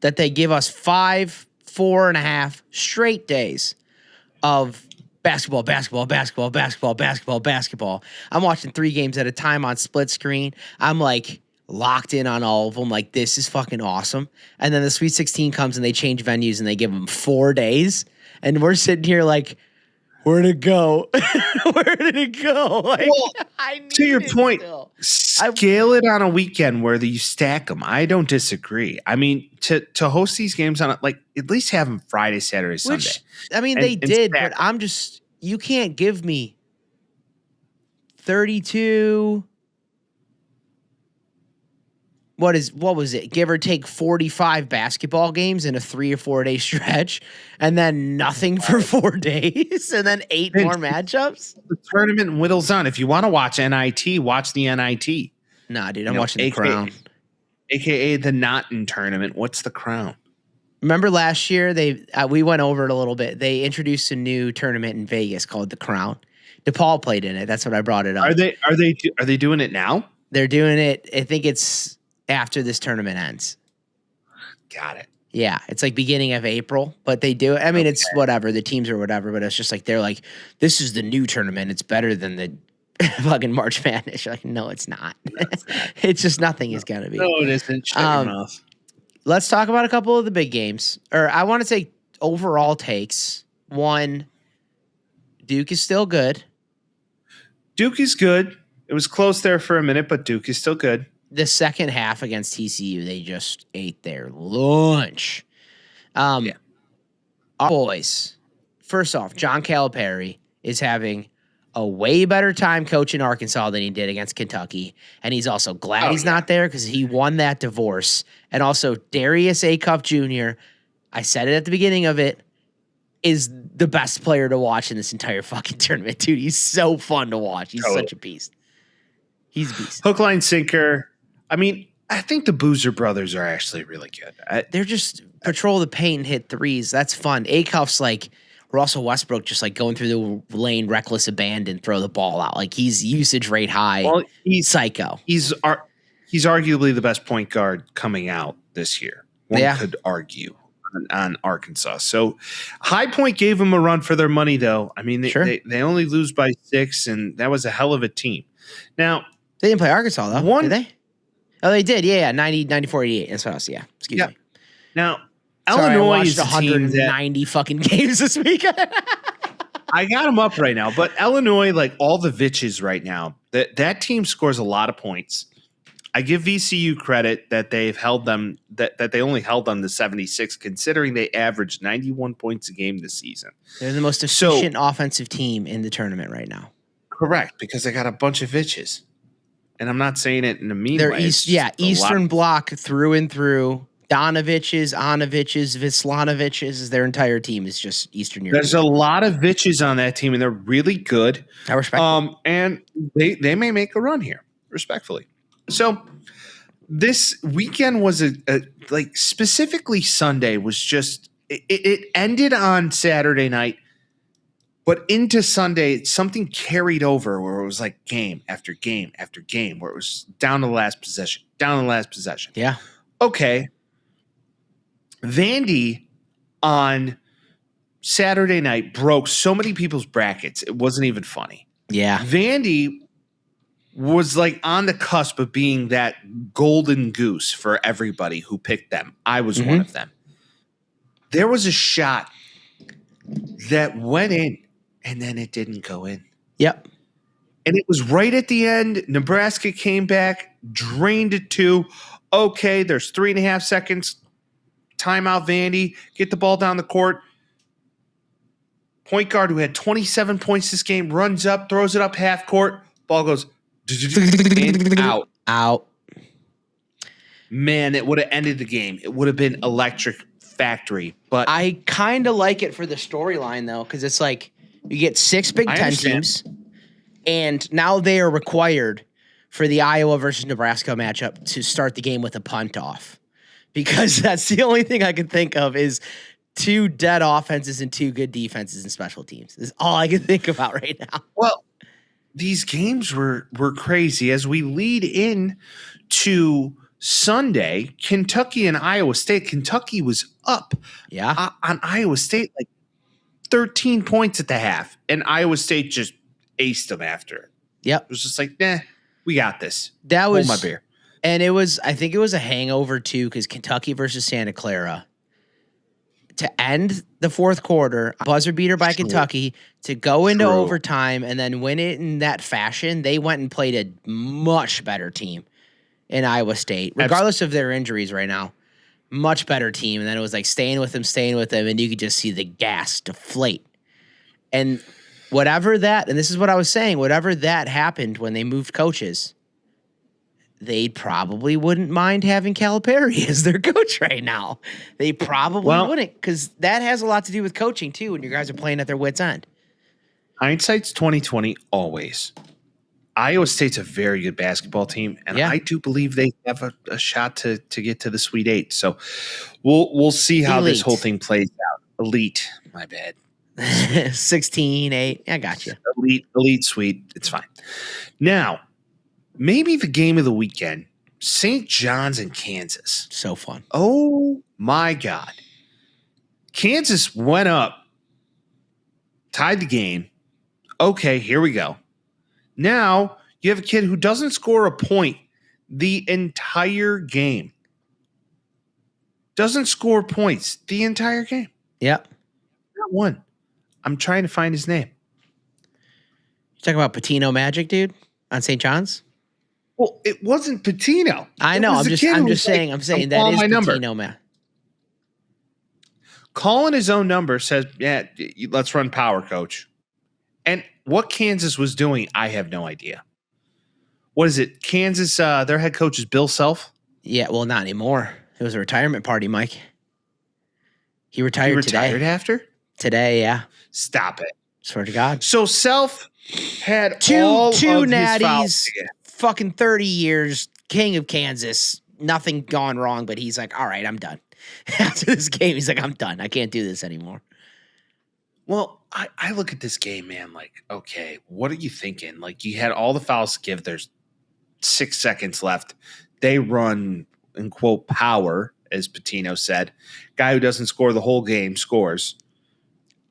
that they give us 4.5 straight days of basketball? I'm watching 3 games at a time on split screen. I'm like locked in on all of them. Like, this is fucking awesome. And then the Sweet 16 comes and they change venues and they give them 4 days. And we're sitting here like, where'd it go? Where did it go? Like, well, to your point, scale it on a weekend where you stack them. I don't disagree. I mean, to host these games on like at least have them Friday, Saturday, Sunday. I mean, they did, but I'm just, you can't give me 32. What was it? Give or take 45 basketball games in a 3 or 4 day stretch, and then nothing for 4 days, and then 8 more matchups. The tournament whittles on. If you want to watch NIT, watch the NIT. Nah, dude, I'm watching the Crown, aka the Naughton tournament. What's the Crown? Remember last year we went over it a little bit. They introduced a new tournament in Vegas called the Crown. DePaul played in it. That's what I brought it up. Are they doing it now? They're doing it. I think it's after this tournament ends. Got it. Yeah, it's like beginning of April, but they do. I mean, It's whatever, the teams are whatever, but it's just like they're like, this is the new tournament. It's better than the fucking March Madness. You're like, no, it's not. It's just nothing is going to be. No, it isn't. Shut your mouth. Let's talk about a couple of the big games. Or I want to say overall takes. One, Duke is still good. Duke is good. It was close there for a minute, but Duke is still good. The second half against TCU, they just ate their lunch. Our boys, first off, John Calipari is having a way better time coaching Arkansas than he did against Kentucky. And he's also glad he's not there because he won that divorce. And also, Darius Acuff Jr., I said it at the beginning of it, is the best player to watch in this entire fucking tournament. Dude, he's so fun to watch. He's such a beast. He's a beast. Hook, line, sinker. I mean, I think the Boozer brothers are actually really good. They're just patrol the paint and hit threes. That's fun. Acuff's like Russell Westbrook, just like going through the lane, reckless abandon, throw the ball out. Like he's usage rate high. Well, he's psycho. He's arguably the best point guard coming out this year. One could argue on Arkansas. So High Point gave them a run for their money, though. I mean, they only lose by 6, and that was a hell of a team. Now, they didn't play Arkansas, though, did they? Oh, they did. Yeah, 90, 94, 88. That's what I was. Yeah, excuse me. Now, Illinois Illinois is 190 fucking games this week. I got them up right now, but Illinois, like all the Vitches right now, that team scores a lot of points. I give VCU credit that they've held them that they only held them to 76, considering they averaged 91 points a game this season. They're the most efficient offensive team in the tournament right now. Correct, because they got a bunch of Vitches. And I'm not saying it in a mean way. They're Eastern Bloc through and through. Donoviches, Anoviches, Vislanoviches, is their entire team is just Eastern Europe. There's a lot of Vitches on that team, and they're really good. I respect them. And they may make a run here, respectfully. So this weekend was like specifically Sunday was just it ended on Saturday night, but into Sunday something carried over where it was like game after game after game where it was down to the last possession. Yeah. Okay. Vandy on Saturday night broke so many people's brackets. It wasn't even funny. Yeah. Vandy was like on the cusp of being that golden goose for everybody who picked them. I was one of them. There was a shot that went in and then it didn't go in. Yep. And it was right at the end. Nebraska came back, drained it 2. Okay, there's 3.5 seconds. Timeout, Vandy. Get the ball down the court. Point guard who had 27 points this game runs up, throws it up half court. Ball goes in, out. Out. Man, it would have ended the game. It would have been electric factory. But I kind of like it for the storyline, though, because it's like you get 6 Big I Ten understand. teams, and now they are required for the Iowa versus Nebraska matchup to start the game with a punt off. Because that's the only thing I can think of is 2 dead offenses and 2 good defenses and special teams. Is all I can think about right now. Well, these games were crazy. As we lead in to Sunday, Kentucky and Iowa State. Kentucky was up on Iowa State like 13 points at the half, and Iowa State just aced them after it. Yep. It was just like, nah, we got this. That was Hold my beer. And I think it was a hangover too, because Kentucky versus Santa Clara. To end the fourth quarter, buzzer beater by Kentucky, to go into overtime and then win it in that fashion, they went and played a much better team in Iowa State, regardless of their injuries right now. Much better team. And then it was like staying with them, and you could just see the gas deflate. And whatever that, and this is what I was saying, whatever that happened when they moved coaches, they probably wouldn't mind having Calipari as their coach right now. They probably wouldn't, because that has a lot to do with coaching too, when you guys are playing at their wits' end. Hindsight's 2020 always. Iowa State's a very good basketball team, and I do believe they have a shot to get to the Sweet Eight. So we'll see how this whole thing plays out. Elite, my bad. 16-8. I got you. Elite Sweet. It's fine. Now, maybe the game of the weekend, St. John's and Kansas. So fun. Oh, my God. Kansas went up, tied the game. Okay, here we go. Now you have a kid who doesn't score a point the entire game. Doesn't score points the entire game. Yep. Not one. I'm trying to find his name. You talking about Patino Magic, dude, on St. John's? Well, it wasn't Patino. I know. I'm just saying that is Patino, man. Calling his own number says, yeah, let's run power, coach. And what Kansas was doing, I have no idea. What is it? Kansas, their head coach is Bill Self? Yeah, well, not anymore. It was a retirement party, Mike. He retired today. After? Today, yeah. Stop it. Swear to God. So Self had two all of natties, his fucking 30 years, king of Kansas. Nothing gone wrong, but he's like, all right, I'm done. After this game, he's like, I'm done. I can't do this anymore. Well, I look at this game, man, like, okay, what are you thinking? Like, you had all the fouls to give. There's 6 seconds left. They run, in quote, power, as Patino said. Guy who doesn't score the whole game scores.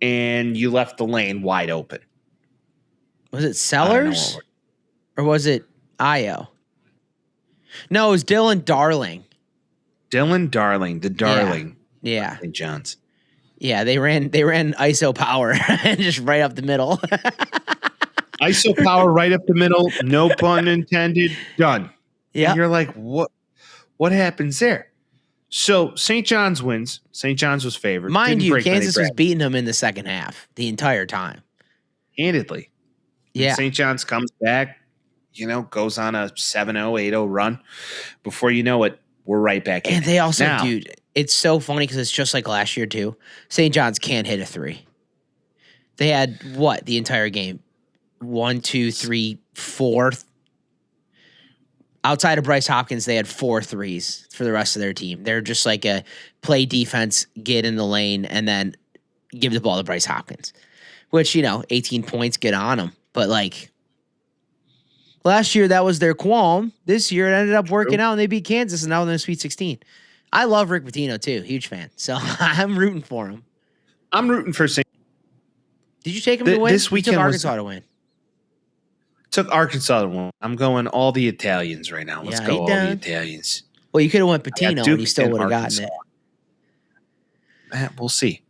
And you left the lane wide open. Was it Sellers? Or was it Io? No, it was Dylan Darling. Dylan Darling, the Darling. Yeah. St. John's. Yeah, they ran ISO power and just right up the middle. ISO power right up the middle, no pun intended, done. Yeah. And you're like, what happens there? So St. John's wins. St. John's was favored. Mind you, Kansas was beating them in the second half the entire time. Handedly. Yeah. St. John's comes back, goes on a 7-0, 8-0 run. Before you know it, we're right back in. And they also, dude, it's so funny because it's just like last year too. St. John's can't hit a three. They had the entire game? 1, 2, 3, 4. Outside of Bryce Hopkins, they had 4 threes for the rest of their team. They're just like a play defense, get in the lane, and then give the ball to Bryce Hopkins. Which, 18 points, get on them. But like last year, that was their qualm. This year, it ended up working out, and they beat Kansas, and now they're in the Sweet 16. I love Rick Pitino, too. Huge fan. So I'm rooting for him. I'm rooting for St. Did you take him to win? This weekend took Arkansas to win. Took Arkansas to win. I'm going all the Italians right now. Let's go all the Italians. Well, you could have went Pitino, and you still would have gotten it. We'll see.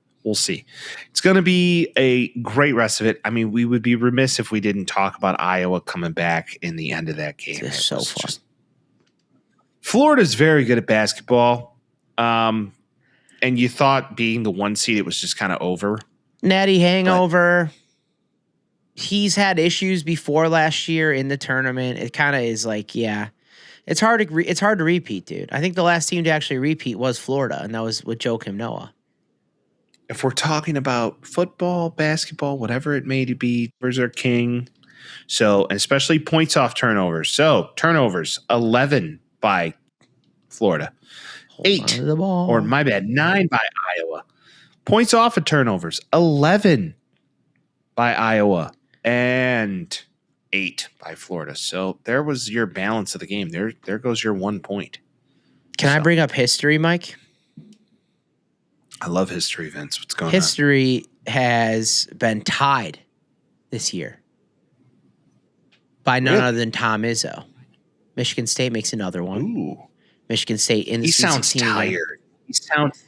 It's going to be a great rest of it. I mean, we would be remiss if we didn't talk about Iowa coming back in the end of that game. It's so fun. Florida's very good at basketball. And you thought being the 1 seed, it was just kind of over. Natty hangover. he's had issues before last year in the tournament. It kind of is like, yeah, it's hard to repeat, dude. I think the last team to actually repeat was Florida, and that was with Joakim Noah. If we're talking about football, basketball, whatever it may be, numbers are king. So, especially points off turnovers. So, turnovers, 11 by Florida. Hold on 8, to the ball. or my bad, 9 by Iowa. Points off of turnovers, 11 by Iowa. And 8 by Florida. So, there was your balance of the game. There goes your 1 point. Can I bring up history, Mike? I love history, Vince. What's going on? History has been tied this year by none other than Tom Izzo. Michigan State makes another one. Ooh. Michigan State in the He Sweet sounds 16 game. tired. He sounds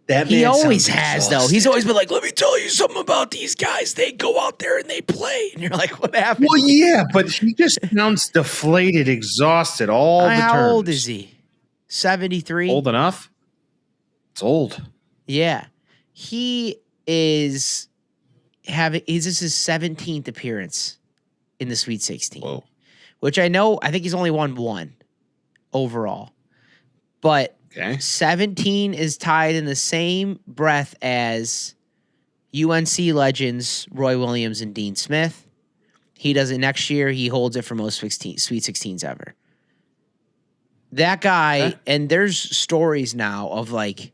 that He man always sounds has, exhausted. though. He's always been like, let me tell you something about these guys. They go out there and they play. And you're like, what happened? Well, yeah, but he just sounds deflated, exhausted all the How terms. old is he? 73? Old enough? It's old. Yeah. He is this is his 17th appearance in the Sweet 16. Whoa. Which I think he's only won 1 overall. But Okay. 17 is tied in the same breath as UNC legends Roy Williams and Dean Smith. He does it next year. He holds it for most Sweet 16s ever. That guy, and there's stories now of like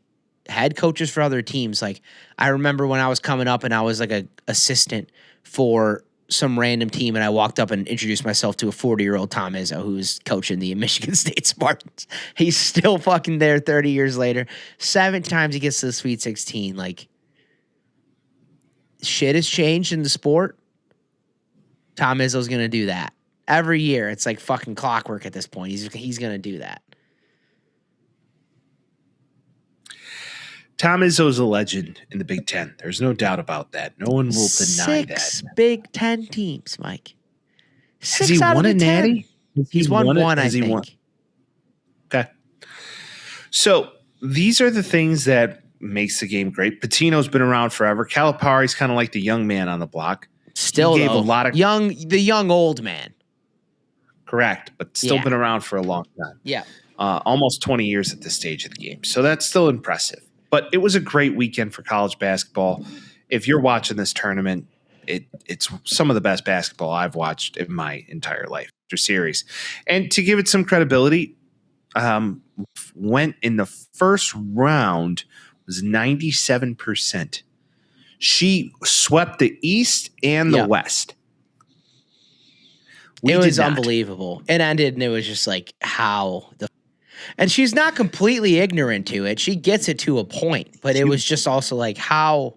head coaches for other teams. Like I remember when I was coming up and I was like a assistant for some random team, and I walked up and introduced myself to a 40-year-old Tom Izzo who's coaching the Michigan State Spartans. He's still fucking there 30 years later. 7 times he gets to the Sweet 16. Like, shit has changed in the sport. Tom Izzo's going to do that. Every year, it's like fucking clockwork at this point. He's going to do that. Tom Izzo's a legend in the Big Ten. There's no doubt about that. No one will deny 6 that. Big Ten teams, Mike. Has 6 he out won of a the 10. natty? He's won one, I Has he think. won? Okay. So these are the things that makes the game great. Patino's been around forever. Calipari's kind of like the young man on the block. Still, He gave though, a lot of the young old man. correct, but still Yeah. been around for a long time. Yeah. Almost 20 years at this stage of the game. So that's still impressive. But it was a great weekend for college basketball. If you're watching this tournament, it's some of the best basketball I've watched in my entire life. Or series. And to give it some credibility, went in the first round was 97%. She swept the East and the Yeah. West. It was unbelievable. It ended, and it was just like, how the. And she's not completely ignorant to it. She gets it to a point, but it was just also like, how.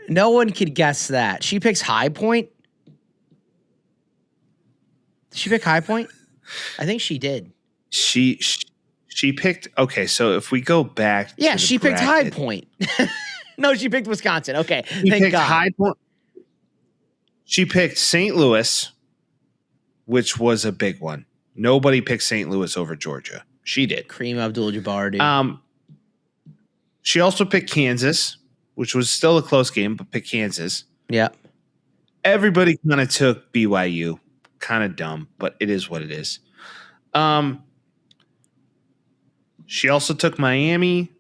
No one could guess that. She picks High Point. Did she pick High Point? I think she did. She picked. Okay, so if we go back, Yeah, to the she picked High bracket, Point. No, she picked Wisconsin. Okay, She thank picked God. High Point. She picked St. Louis, which was a big one. Nobody picked St. Louis over Georgia. She did. Kareem Abdul-Jabbar, dude. She also picked Kansas, which was still a close game, but picked Kansas. Yeah. Everybody kind of took BYU. Kind of dumb, but it is what it is. She also took Miami.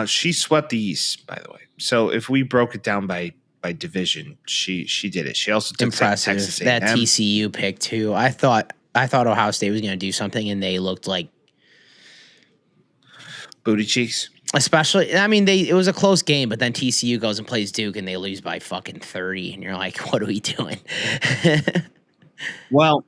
She swept the East, by the way. So if we broke it down by division, she did it. She also took Impressive. Texas A&M. That TCU pick too. I thought Ohio State was going to do something, and they looked like, Booty cheeks. especially. I mean, it was a close game, but then TCU goes and plays Duke, and they lose by fucking 30, and you're like, what are we doing? Well,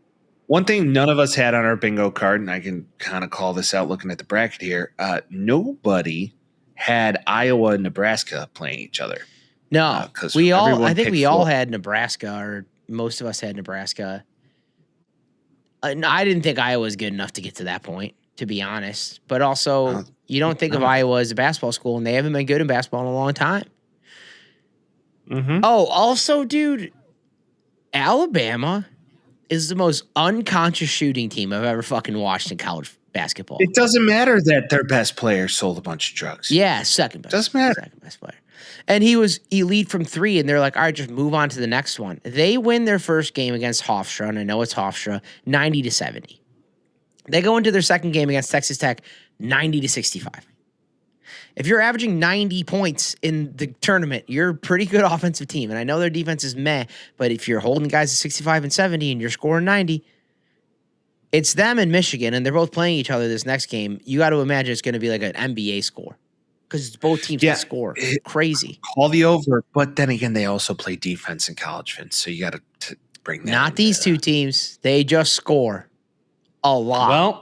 one thing none of us had on our bingo card, and I can kind of call this out looking at the bracket here. Nobody had Iowa and Nebraska playing each other. No, 'cause we all. everyone I think picked we all Florida. had Nebraska, or most of us had Nebraska. No, I didn't think Iowa was good enough to get to that point, to be honest. But also, you don't think of Iowa as a basketball school, and they haven't been good in basketball in a long time. Mm-hmm. Oh, also, dude, Alabama is the most unconscious shooting team I've ever fucking watched in college basketball. It doesn't matter that their best player sold a bunch of drugs. Yeah, second best. Doesn't matter. Second best player. And he was elite from 3, and they're like, all right, just move on to the next one. They win their first game against Hofstra, and I know it's Hofstra, 90-70. They go into their second game against Texas Tech, 90-65. If you're averaging 90 points in the tournament, you're a pretty good offensive team. And I know their defense is meh, but if you're holding guys to 65 and 70 and you're scoring 90, it's them and Michigan, and they're both playing each other this next game. You got to imagine it's going to be like an NBA score because it's both teams can score. Crazy. Call the over, but then again, they also play defense in college, Vince. So you got to bring that. Not these two teams. They just score a lot. Well,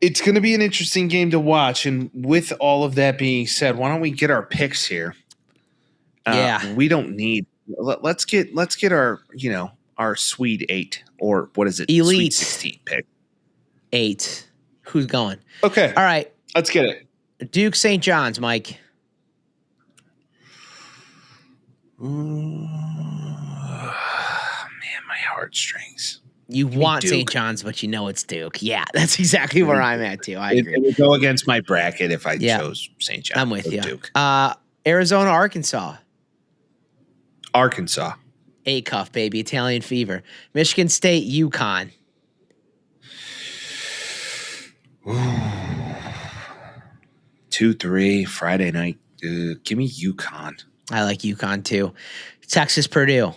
it's going to be an interesting game to watch. And with all of that being said, why don't we get our picks here? We don't need. Let's get our our Sweet 8, or what is it? Elite Sweet 16 pick. 8. Who's going? Okay. All right. Let's get it. Duke St. John's, Mike. Man, my heartstrings. You want St. John's, but you know it's Duke. Yeah, that's exactly where I'm at, too. I agree. It would go against my bracket if I chose St. John's. I'm with you. Duke. Arizona, Arkansas. Arkansas. A-Cuff, baby. Italian fever. Michigan State, UConn. 2-3 Friday night. Give me UConn. I like UConn, too. Texas, Purdue.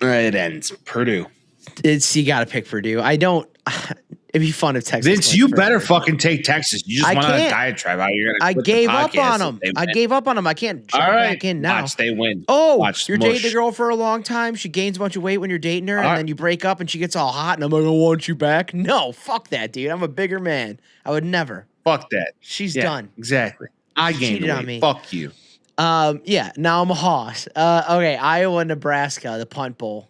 It ends. Purdue. You got to pick Purdue. I don't. It'd be fun if Texas. Vince, you better fucking take Texas. You just went on a diatribe out. You're gonna. I gave up on them. I gave up on them. I can't jump back in now. Watch, they win. Oh, Watch, you're dating the girl for a long time. She gains a bunch of weight when you're dating her, and then you break up, and she gets all hot, and I'm like, I want you back. No, fuck that, dude. I'm a bigger man. I would never. Fuck that. She's done. Exactly. I gained weight. On me. Fuck you. Yeah. Now I'm a hoss. Okay. Iowa, Nebraska, the punt bowl.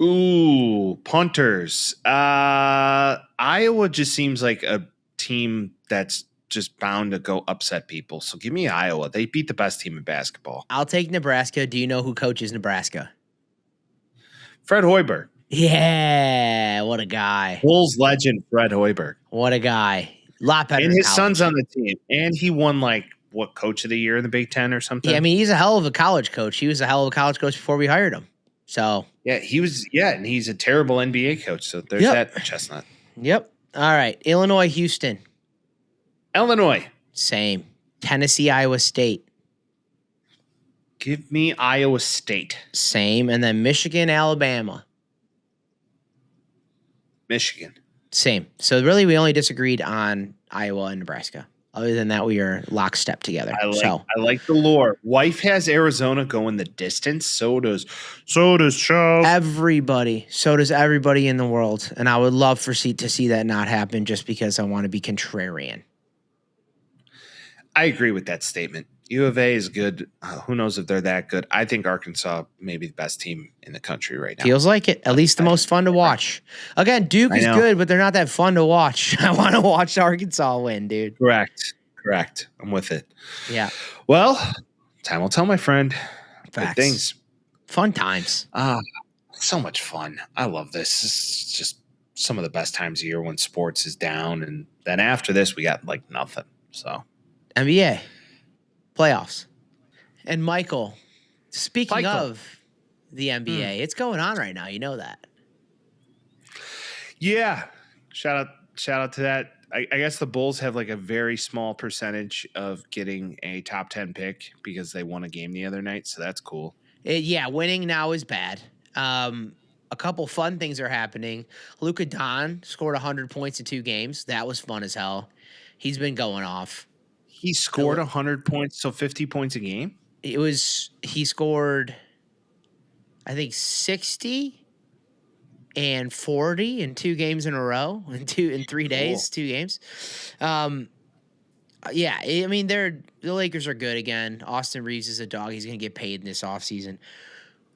Ooh, punters. Iowa just seems like a team that's just bound to go upset people. So give me Iowa. They beat the best team in basketball. I'll take Nebraska. Do you know who coaches Nebraska? Fred Hoiberg. Yeah, what a guy. Bulls legend Fred Hoiberg. What a guy. A lot better. And his son's on the team. And he won coach of the year in the Big Ten or something? Yeah, I mean, he's a hell of a college coach. He was a hell of a college coach before we hired him. So yeah, he was. Yeah, and he's a terrible NBA coach. So there's that chestnut. Yep. All right, Illinois, Houston. Illinois. Same. Tennessee, Iowa State. Give me Iowa State. Same. And then Michigan, Alabama. Michigan. Same. So really, we only disagreed on Iowa and Nebraska. Other than that, we are lockstep together. I like the lore. Wife has Arizona going the distance. So does Charles. Everybody. So does everybody in the world. And I would love to see that not happen just because I want to be contrarian. I agree with that statement. U of A is good. Who knows if they're that good? I think Arkansas may be the best team in the country right now. Feels like it. At least the most fun to watch. Again, Duke is good, but they're not that fun to watch. I want to watch Arkansas win, dude. Correct. I'm with it. Yeah. Well, time will tell, my friend. Facts. Good things. Fun times. So much fun. I love this. This is just some of the best times of year when sports is down. And then after this, we got nothing. So NBA. Playoffs. And Michael, speaking of the NBA, it's going on right now. You know that. Yeah. Shout out to that. I guess the Bulls have a very small percentage of getting a top 10 pick because they won a game the other night. So that's cool. Winning now is bad. A couple fun things are happening. Luka Don scored 100 points in 2 games. That was fun as hell. He's been going off. He scored 100 points, so 50 points a game? He scored, I think, 60 and 40 in 2 games in a row, in 3 days, 2 games. Yeah, I mean, the Lakers are good again. Austin Reeves is a dog. He's going to get paid in this offseason.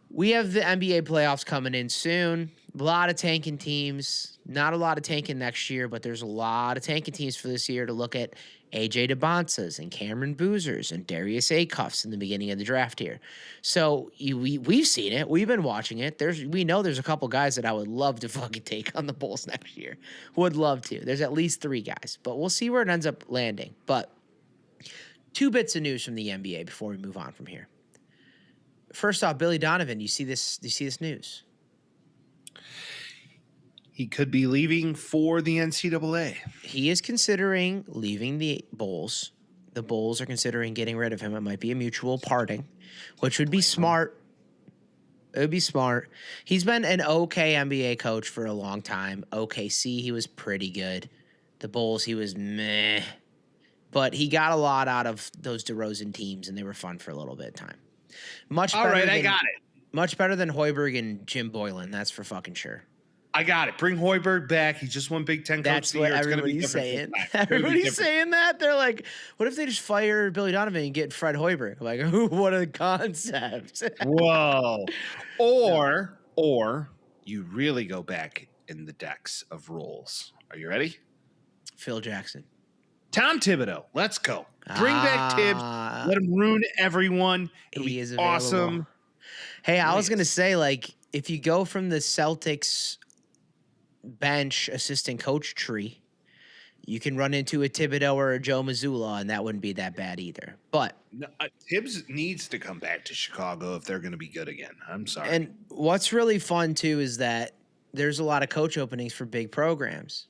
We have the NBA playoffs coming in soon. A lot of tanking teams. Not a lot of tanking next year, but there's a lot of tanking teams for this year to look at AJ DeBonsas and Cameron Boozers and Darius Acuffs in the beginning of the draft here. So we've seen it. We've been watching it. We know there's a couple guys that I would love to fucking take on the Bulls next year. Would love to. There's at least 3 guys, but we'll see where it ends up landing. But 2 bits of news from the NBA before we move on from here. First off, Billy Donovan, you see this news? He could be leaving for the NCAA. He is considering leaving the Bulls. The Bulls are considering getting rid of him. It might be a mutual parting, which would be smart. It would be smart. He's been an okay NBA coach for a long time. OKC, he was pretty good. The Bulls, he was meh. But he got a lot out of those DeRozan teams, and they were fun for a little bit of time. All right, I got it. Much better than Hoiberg and Jim Boylan, that's for fucking sure. I got it. Bring Hoiberg back. He just won Big Ten Coach of the Year. That's what everybody's saying. Everybody's saying that. They're like, what if they just fire Billy Donovan and get Fred Hoiberg? I'm like, what a concept. Whoa. Or you really go back in the decks of roles. Are you ready? Phil Jackson. Tom Thibodeau. Let's go. Bring back Tibbs. Let him ruin everyone. He is awesome. Hey, I was going to say, like, if you go from the Celtics bench assistant coach tree, you can run into a Thibodeau or a Joe Mazzulla, and that wouldn't be that bad either. But Tibbs needs to come back to Chicago if they're going to be good again. I'm sorry. And what's really fun, too, is that there's a lot of coach openings for big programs.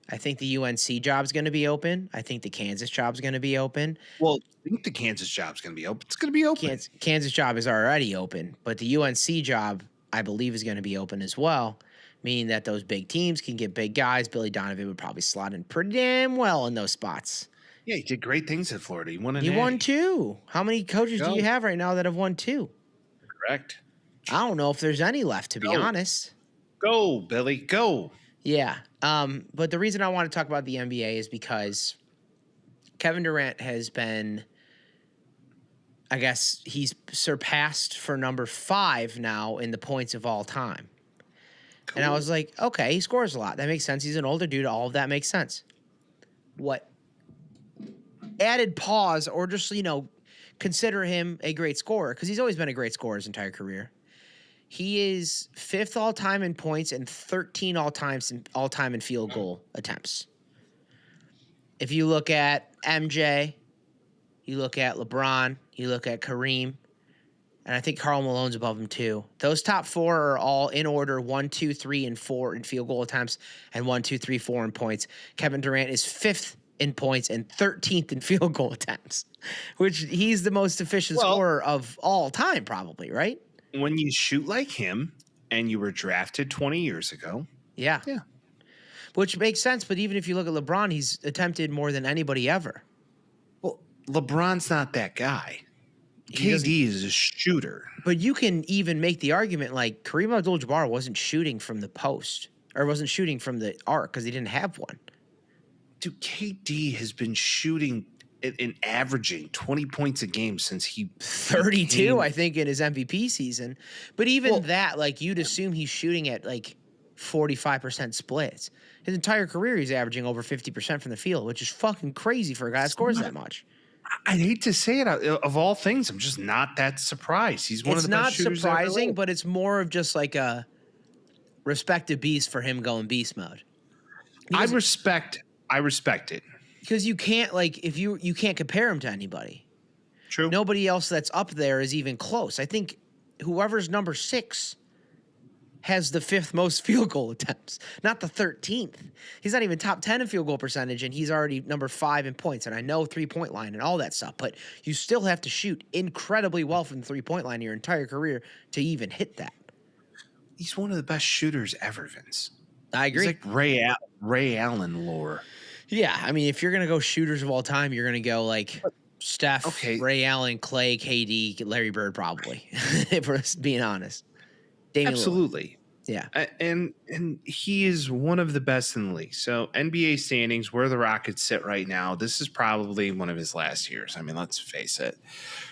I think the UNC job's going to be open. I think the Kansas job's going to be open. Well, I think the Kansas job's going to be open. It's going to be open. Kansas job is already open, but the UNC job, I believe, is going to be open as well, meaning that those big teams can get big guys. Billy Donovan would probably slot in pretty damn well in those spots. Yeah, he did great things at Florida. He won won 2. How many coaches do you have right now that have won 2? Correct. I don't know if there's any left, to be honest. Go, Billy, go. Yeah. But the reason I want to talk about the NBA is because Kevin Durant has been, I guess he's surpassed for number 5 now in the points of all time. Cool. And I was like, okay, he scores a lot. That makes sense. He's an older dude. All of that makes sense. What added pause or just, consider him a great scorer, because he's always been a great scorer his entire career. He is 5th all-time in points and 13 all-time in field goal attempts. If you look at MJ, you look at LeBron, you look at Kareem, and I think Karl Malone's above him too. Those top 4 are all in order 1, 2, 3, and 4 in field goal attempts and 1, 2, 3, 4 in points. Kevin Durant is 5th in points and 13th in field goal attempts, which he's the most efficient scorer of all time probably, right? When you shoot like him and you were drafted 20 years ago. Yeah. Which makes sense, but even if you look at LeBron, he's attempted more than anybody ever. Well, LeBron's not that guy. KD is a shooter. But you can even make the argument like Kareem Abdul-Jabbar wasn't shooting from the post or wasn't shooting from the arc because he didn't have one. Dude, KD has been shooting and averaging 20 points a game since he 32, I think, in his MVP season. But even that, like, you'd assume he's shooting at like 45% splits. His entire career, he's averaging over 50% from the field, which is fucking crazy for a guy that scores that much. I hate to say it, of all things, I'm just not that surprised. He's one of the best shooters. It's not surprising, but it's more of just like a respect a beast for him going beast mode. I respect it. Because you can't, like, if you can't compare him to anybody. True. Nobody else that's up there is even close. I think whoever's number 6 has the 5th most field goal attempts, not the 13th. He's not even top 10 in field goal percentage, and he's already number 5 in points. And I know 3-point line and all that stuff, but you still have to shoot incredibly well from the 3-point line your entire career to even hit that. He's one of the best shooters ever, Vince. I agree. He's like Ray Allen lore. Yeah, I mean, if you're going to go shooters of all time, you're going to go like Steph, Ray Allen, Clay, KD, Larry Bird, probably, if we're being honest. Damian Absolutely. Lillard. Yeah. And he is one of the best in the league. So NBA standings, where the Rockets sit right now, this is probably one of his last years. I mean, let's face it.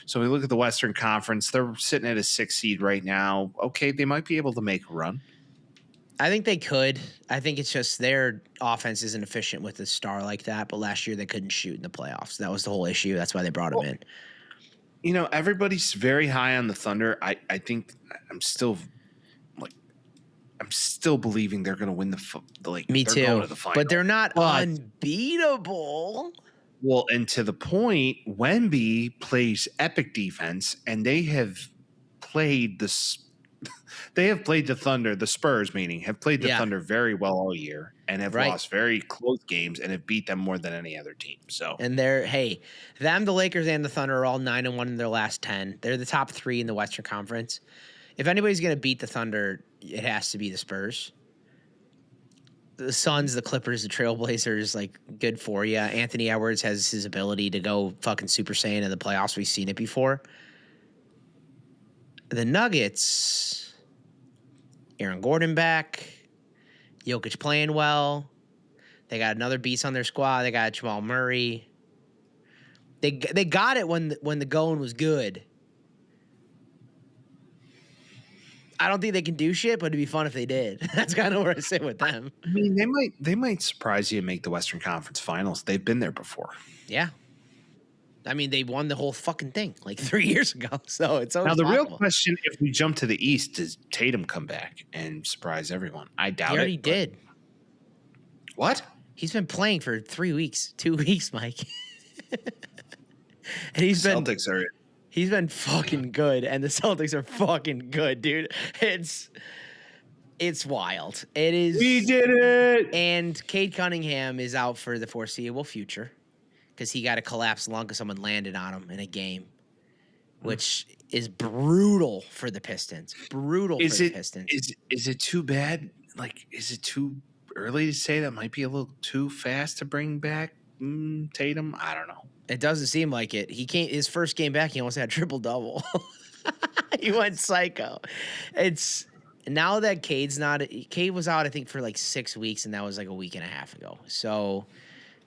So we look at the Western Conference. They're sitting at a 6th seed right now. Okay, they might be able to make a run. I think they could. I think it's just their offense isn't efficient with a star like that. But last year they couldn't shoot in the playoffs. That was the whole issue. That's why they brought him in. Everybody's very high on the Thunder. I think I'm still believing they're going to win the Me they're too. going to the final. But they're not unbeatable. Well, and to the point, Wemby plays epic defense, and they have played the Thunder, the Spurs meaning, have played the Thunder very well all year and have lost very close games and have beat them more than any other team. So, and the Lakers and the Thunder are all 9-1 in their last 10. They're the top 3 in the Western Conference. If anybody's going to beat the Thunder, it has to be the Spurs. The Suns, the Clippers, the Trailblazers, like, good for you. Anthony Edwards has his ability to go fucking Super Saiyan in the playoffs. We've seen it before. The Nuggets, Aaron Gordon back, Jokic playing well. They got another beast on their squad. They got Jamal Murray. They got it when the going was good. I don't think they can do shit, but it'd be fun if they did. That's kind of where I sit with them. I mean, they might surprise you and make the Western Conference Finals. They've been there before. Yeah. I mean, they won the whole fucking thing like 3 years ago. So it's always now the possible. real question: if we jump to the East, does Tatum come back and surprise everyone? I doubt it. He already did. What? He's been playing for 3 weeks, 2 weeks, Mike. And he's been fucking good, and the Celtics are fucking good, dude. It's wild. It is. We did it. And Cade Cunningham is out for the foreseeable future because he got a collapsed lung because someone landed on him in a game, which is brutal for the Pistons. Pistons. Is it too bad? Like, is it too early to say that might be a little too fast to bring back Tatum? I don't know. It doesn't seem like it. His first game back, he almost had triple-double. He went psycho. It's now that Cade was out, I think, for like 6 weeks, and that was like a week and a half ago. So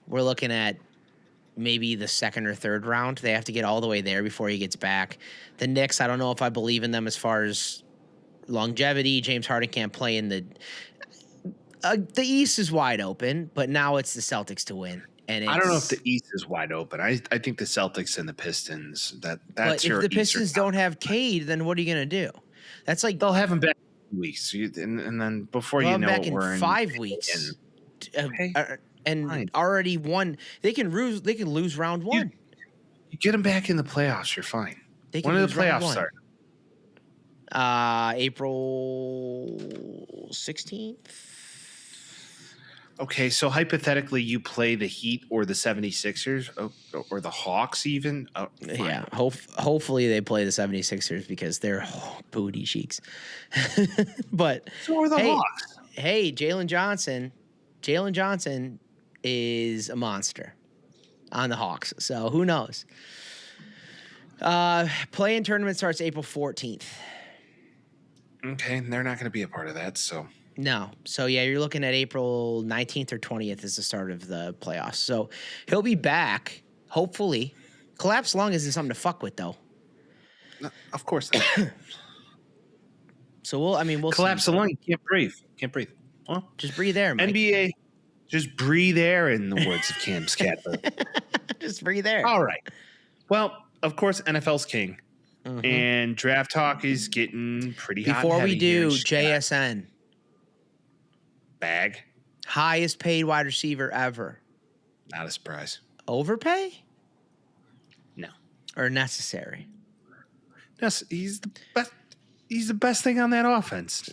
we're looking at maybe the second or third round. They have to get all the way there before he gets back. The Knicks, I don't know if I believe in them as far as longevity. James Harden can't play in the East is wide open, but now it's the Celtics to win. And I don't know if the East is wide open. I think the Celtics and the Pistons. That's but your. If the Pistons don't have Cade, then what are you gonna do? That's like they'll have him back in weeks, and then before you know it, we're in 5 weeks, and already won. They can lose round one. You get them back in the playoffs, you're fine. When do the playoffs start? April 16th. Okay, so hypothetically, you play the Heat or the 76ers or the Hawks even? Yeah, hopefully they play the 76ers because they're booty cheeks. But so are the Hawks. Hey, Jalen Johnson is a monster on the Hawks. So who knows? Play-in tournament starts April 14th. Okay, and they're not going to be a part of that, so... No. So, yeah, you're looking at April 19th or 20th is the start of the playoffs. So, he'll be back, hopefully. Collapsed lung isn't something to fuck with, though. No, of course not. So, we'll collapse see. the lung. Can't breathe. Well, just breathe air, Mike. NBA, just breathe air in the words of Cam Scatler. Just breathe air. All right. Well, of course, NFL's king. Mm-hmm. And draft talk is getting pretty hot. Before we do, JSN. Bag. Highest paid wide receiver ever. Not a surprise. Overpay? No. Or necessary? Yes, he's the best. He's the best thing on that offense.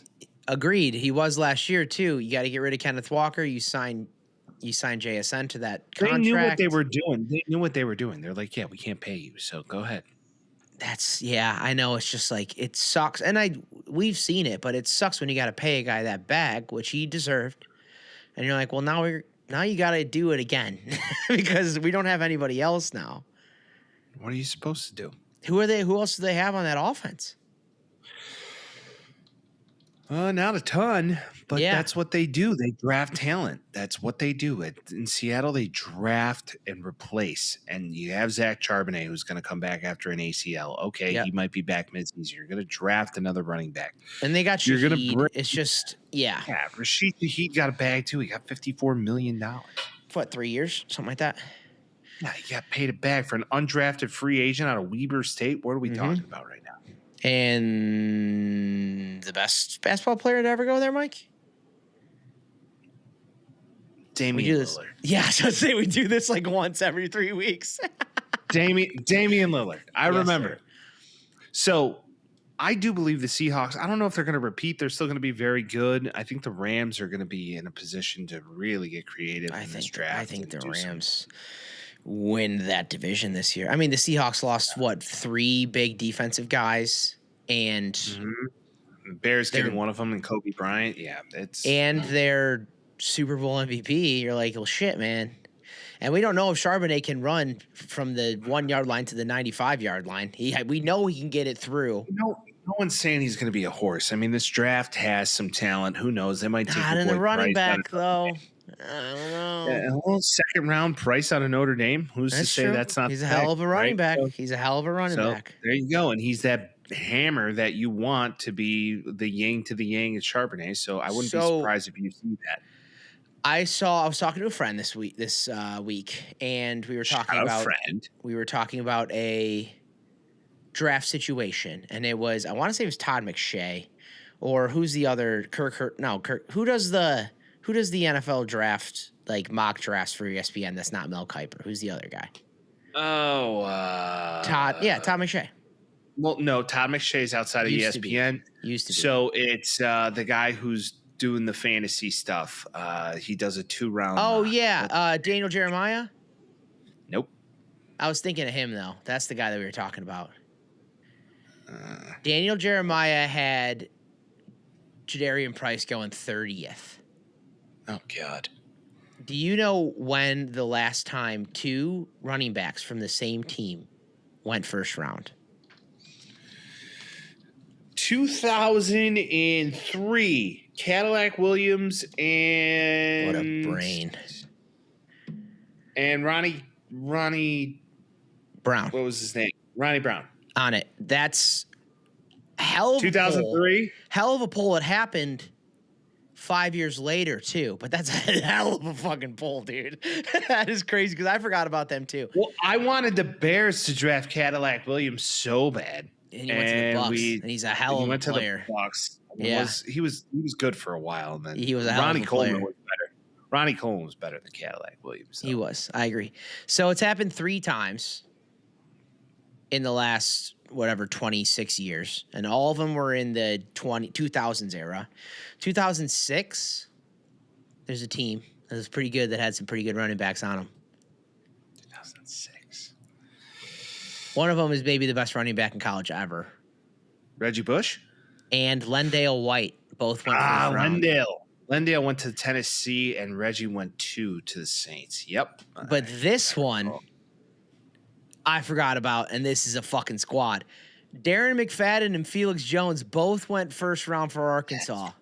Agreed. He was last year too. You got to get rid of Kenneth Walker. You signed JSN to that contract. They knew what they were doing. They're like, yeah, we can't pay you, so go ahead. I know. It's just like, it sucks. And we've seen it, but it sucks when you got to pay a guy that bag, which he deserved. And you're like, well, now you got to do it again because we don't have anybody else now. What are you supposed to do? Who else do they have on that offense? Not a ton, but Yeah. that's what they do. They draft talent. That's what they do. In Seattle, they draft and replace. And you have Zach Charbonnet, who's going to come back after an ACL. Okay, Yep. he might be back midseason. You're going to draft another running back. And they got You're gonna Shaheed. It's just, Yeah, Rashid Shaheed got a bag too. He got $54 million. What, 3 years? Something like that? Yeah, he got paid a bag for an undrafted free agent out of Weber State. What are we talking about right now? And the best basketball player to ever go there, Mike? Damian Lillard. Yeah, I was going to say we do this like once every 3 weeks. Damian Lillard. I remember. Sir. So I do believe the Seahawks, I don't know if they're going to repeat. They're still going to be very good. I think the Rams are going to be in a position to really get creative in this draft. I think the Rams win that division this year. I mean, the Seahawks lost, 3 big defensive guys, and Bears getting one of them, and Kobe Bryant. Yeah, and their Super Bowl MVP. You're like, well, shit, man. And we don't know if Charbonnet can run from the 1 yard line to the 95-yard line. We know he can get it through. No one's saying he's going to be a horse. I mean, this draft has some talent. Who knows? They might take Not in the running back, though. I don't know. Yeah, a little second round price out of Notre Dame. Who's to say that's not? He's a hell of a running back. So, He's a hell of a running back. There you go. And he's that hammer that you want to be the yin to the yang at Charbonnet. So I wouldn't be surprised if you see that. I was talking to a friend this week, and we were talking about a draft situation, and it was, I want to say it was Todd McShay, or who's the other Kirk. Who does the NFL draft, like mock drafts for ESPN? That's not Mel Kiper. Who's the other guy? Todd McShay. Well, no, Todd McShay's outside of ESPN. Used to be. So it's the guy who's doing the fantasy stuff. He does a 2-round. Oh, yeah. Daniel Jeremiah? Nope. I was thinking of him, though. That's the guy that we were talking about. Daniel Jeremiah had Jadarian Price going 30th. Oh, God. Do you know when the last time 2 running backs from the same team went first round? 2003. Cadillac Williams and What a brain. And Ronnie Brown. What was his name? Ronnie Brown. On it. That's hell of 2003. Hell of a poll. It happened 5 years later too, but that's a hell of a fucking poll, dude. That is crazy because I forgot about them too. Well, I wanted the Bears to draft Cadillac Williams so bad. And he went to the Bucks, and he's a hell of a player. To the Bucks. Yeah, he was good for a while, and then he was a hell Ronnie of a Coleman player. was better. Ronnie Coleman was better than Cadillac Williams. So. He was. I agree. So it's happened 3 times in the last 26 years, and all of them were in the 2000s era. 2006, there's a team that was pretty good that had some pretty good running backs on them. 2006. One of them is maybe the best running back in college ever. Reggie Bush? And Lendale White both went first round. Lendale went to Tennessee, and Reggie went 2 to the Saints. Yep. But this one, I forgot about, and this is a fucking squad. Darren McFadden and Felix Jones both went first round for Arkansas.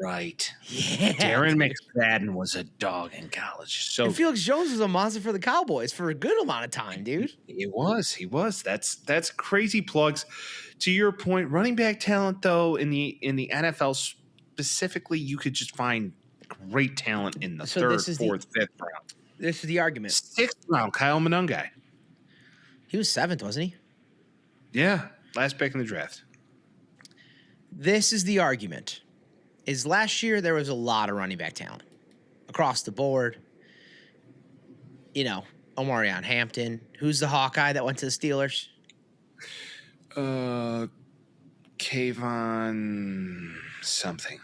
Right. Yeah. Darren McFadden was a dog in college. So and Felix Jones was a monster for the Cowboys for a good amount of time, dude. He was. That's crazy plugs. To your point, running back talent though in the NFL specifically, you could just find great talent in the 3rd, 4th, 5th round. This is the argument. 6th round, Kyle Monungai. He was 7th, wasn't he? Yeah, last pick in the draft. This is the argument. Is last year there was a lot of running back talent across the board. You know, Omarion Hampton. Who's the Hawkeye that went to the Steelers? Kayvon something.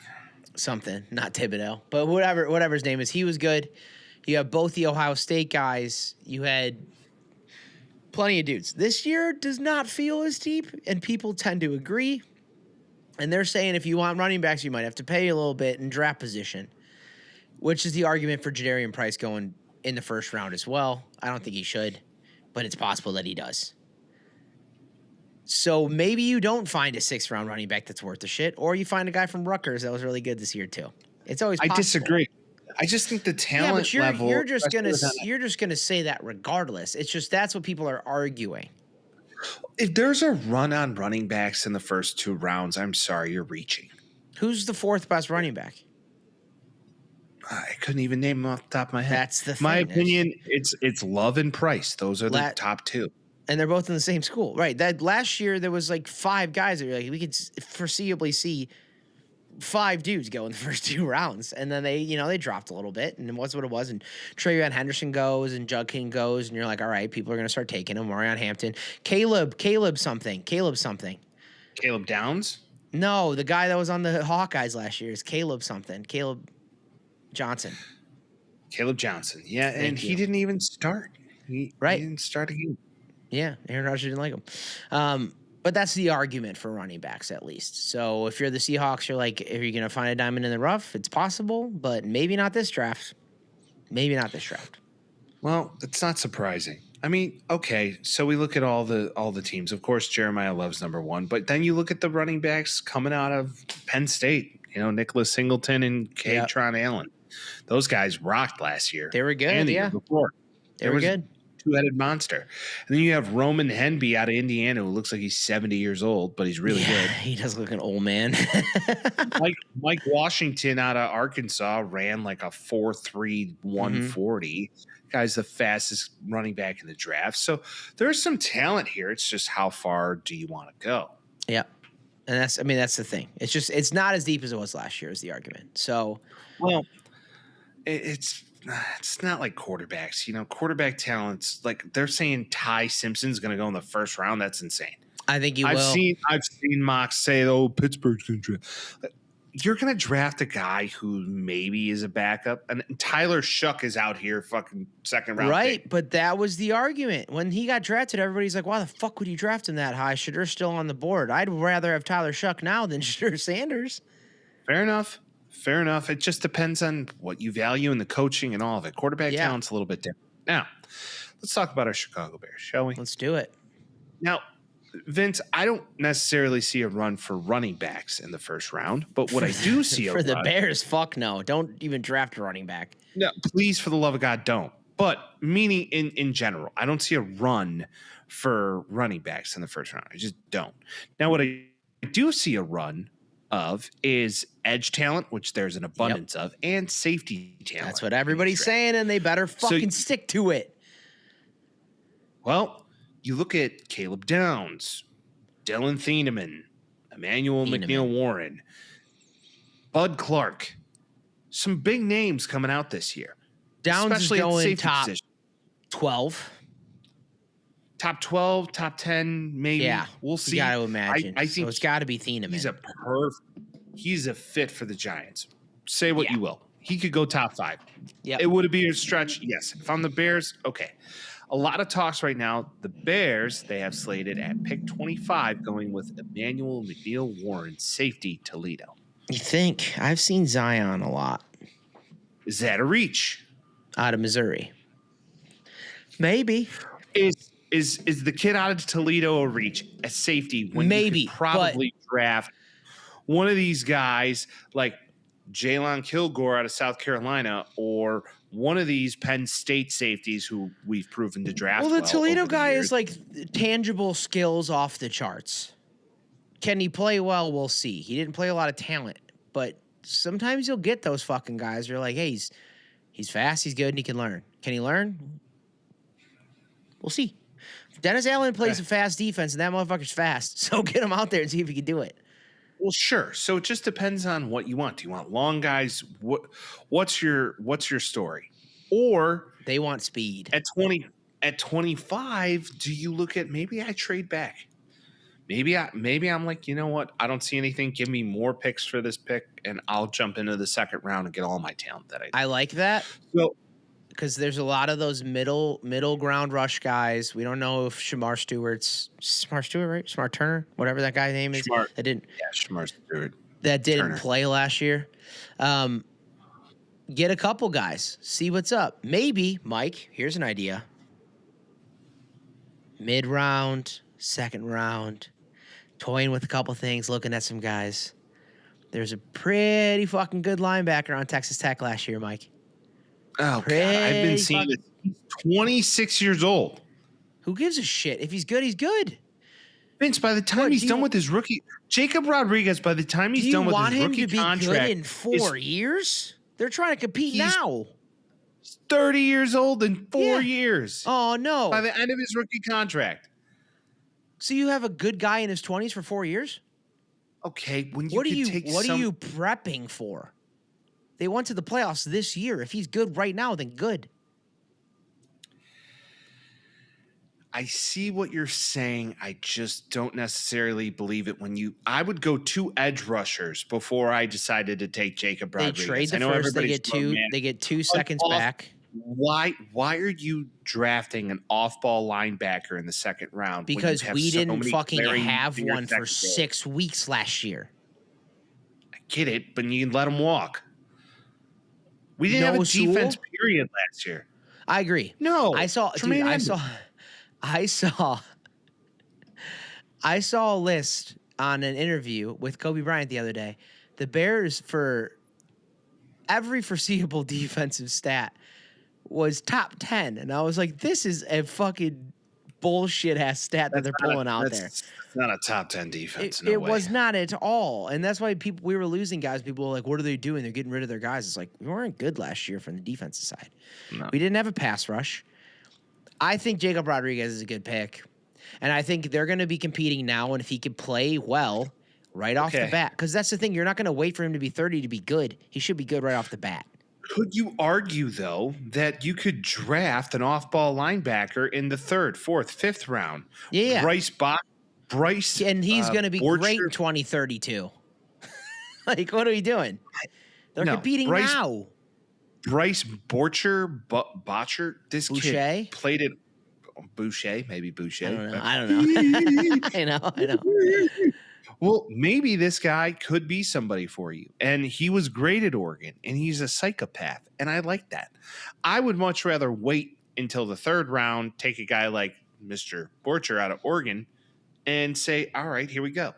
Something, not Thibodeau. But whatever his name is, he was good. You have both the Ohio State guys. You had plenty of dudes. This year does not feel as deep, and people tend to agree. And they're saying if you want running backs, you might have to pay a little bit in draft position, which is the argument for Jadarian Price going in the first round as well. I don't think he should, but it's possible that he does. So maybe you don't find a 6th-round running back that's worth the shit, or you find a guy from Rutgers that was really good this year too. It's always possible. I disagree. I just think the talent level. You're just gonna say that regardless. It's just that's what people are arguing. If there's a run on running backs in the first 2 rounds, I'm sorry, you're reaching. Who's the 4th best running back? I couldn't even name them off the top of my head. That's the thing. My opinion, it's Love and Price. Those are the top 2. And they're both in the same school. Right. That last year there was like 5 guys that were like, we could foreseeably see 5 dudes go in the first 2 rounds. And then they dropped a little bit, and it was what it was. And Travion Henderson goes and Jug King goes, and you're like, all right, people are gonna start taking him. Marion Hampton. Caleb something. Caleb Downs? No, the guy that was on the Hawkeyes last year is Caleb something. Caleb Johnson. Yeah, and he didn't even start. He didn't start again. Yeah, Aaron Rodgers didn't like him. But that's the argument for running backs, at least. So if you're the Seahawks, you're like, are you going to find a diamond in the rough? It's possible, but maybe not this draft. Well, it's not surprising. I mean, okay, so we look at all the teams. Of course, Jeremiah Love's number 1, but then you look at the running backs coming out of Penn State. Nicholas Singleton and Katron Allen. Those guys rocked last year. They were good, and the year before. They were good. Two-headed monster. And then you have Roman Henby out of Indiana, who looks like he's 70 years old, but he's really good. He does look like an old man. Mike Washington out of Arkansas ran like a 4.3 140. Guy's the fastest running back in the draft. So there's some talent here. It's just how far do you want to go? Yeah. And that's the thing. It's not as deep as it was last year is the argument. So, well, it's not like quarterbacks. Quarterback talents, like they're saying Ty Simpson's going to go in the first round. That's insane. I think I've seen mocks say, "Oh, Pittsburgh's going to draft." You're going to draft a guy who maybe is a backup, and Tyler Shuck is out here, fucking second round. Right, pick. But that was the argument when he got drafted. Everybody's like, "Why the fuck would you draft him that high? Shedur's still on the board. I'd rather have Tyler Shuck now than Shedur Sanders." Fair enough. It just depends on what you value in the coaching and all of it. Quarterback talent's a little bit different. Now, let's talk about our Chicago Bears, shall we? Let's do it. Now, Vince, I don't necessarily see a run for running backs in the first round, but what I do see for the Bears, fuck no. Don't even draft a running back. No, please, for the love of God, don't. But meaning in general, I don't see a run for running backs in the first round. I just don't. Now, what I do see a run of is edge talent, which there's an abundance of, and safety talent. That's what everybody's saying, and they better fucking stick to it. Well, you look at Caleb Downs, Dylan Thieneman, Emmanuel McNeil-Warren, Bud Clark. Some big names coming out this year. Downs especially is going at the top position. 12. Top 12, top 10, maybe. Yeah, we'll see. You got to imagine. I think so it's got to be Thieneman. He's a fit for the Giants. Say what you will. He could go top 5. Yeah, it would be a stretch. Yes. If I'm the Bears, okay. A lot of talks right now. The Bears, they have slated at pick 25 going with Emmanuel McNeil-Warren, safety, Toledo. You think? I've seen Zion a lot. Is that a reach? Out of Missouri. Maybe. Is the kid out of Toledo a reach, a safety, when maybe you could probably draft one of these guys like Jalen Kilgore out of South Carolina or one of these Penn State safeties who we've proven to draft. Well, the Toledo guy years. is like tangible skills off the charts. Can he play well? We'll see. He didn't play a lot of talent, but sometimes you'll get those fucking guys. You're like, hey, he's fast, he's good, and he can learn. Can he learn? We'll see. Dennis Allen plays a fast defense, and that motherfucker's fast. So get him out there and see if he can do it. Well, sure. So it just depends on what you want. Do you want long guys? What's your story? Or they want speed. At 25, do you look at maybe I trade back? Maybe I'm like, you know what? I don't see anything. Give me more picks for this pick, and I'll jump into the second round and get all my talent that I like that. So because there's a lot of those middle ground rush guys. We don't know if Shamar Stewart, right? Smart Turner, whatever that guy's name is. Shamar Stewart. That didn't play last year. Get a couple guys. See what's up. Maybe, Mike, here's an idea. Mid-round, second round, toying with a couple things, looking at some guys. There's a pretty fucking good linebacker on Texas Tech last year, Mike. Oh, God. I've been seeing it. He's 26 years old. Who gives a shit? If he's good, he's good. Vince, by the time he's done with his rookie, Jacob Rodriguez, by the time he's done with his rookie contract, do you want him to be good in 4 years? They're trying to compete now. He's 30 years old in 4 years. Oh, no. By the end of his rookie contract. So you have a good guy in his 20s for 4 years? Okay, when you what are you prepping for? They went to the playoffs this year. If he's good right now, then good. I see what you're saying. I just don't necessarily believe it. I would go 2 edge rushers before I decided to take Jacob Rodriguez. They trade the first. They get 2 seconds back. Why are you drafting an off-ball linebacker in the second round? Because we didn't fucking have one for 6 weeks last year. I get it, but you can let him walk. We didn't have a defense period last year. I agree. No, I saw a list on an interview with Kobe Bryant the other day. The Bears, for every foreseeable defensive stat, was top 10. And I was like, this is a fucking bullshit ass stat that they're pulling out there. It's not a top 10 defense. It was not at all. And that's why we were losing guys. People were like, what are they doing? They're getting rid of their guys. It's like, we weren't good last year from the defensive side. No. We didn't have a pass rush. I think Jacob Rodriguez is a good pick. And I think they're going to be competing now. And if he can play well right off the bat, because that's the thing. You're not going to wait for him to be 30 to be good. He should be good right off the bat. Could you argue, though, that you could draft an off-ball linebacker in the 3rd, 4th, 5th round? Yeah. Bryce. And he's going to be great in 2032. Like, what are we doing? They're competing now. Bryce Botcher, this Boucher? Kid played it. Boucher, maybe Boucher. I don't know. I know. Well, maybe this guy could be somebody for you. And he was great at Oregon, and he's a psychopath, and I like that. I would much rather wait until the 3rd round, take a guy like Mr. Borcher out of Oregon, and say, all right, here we go.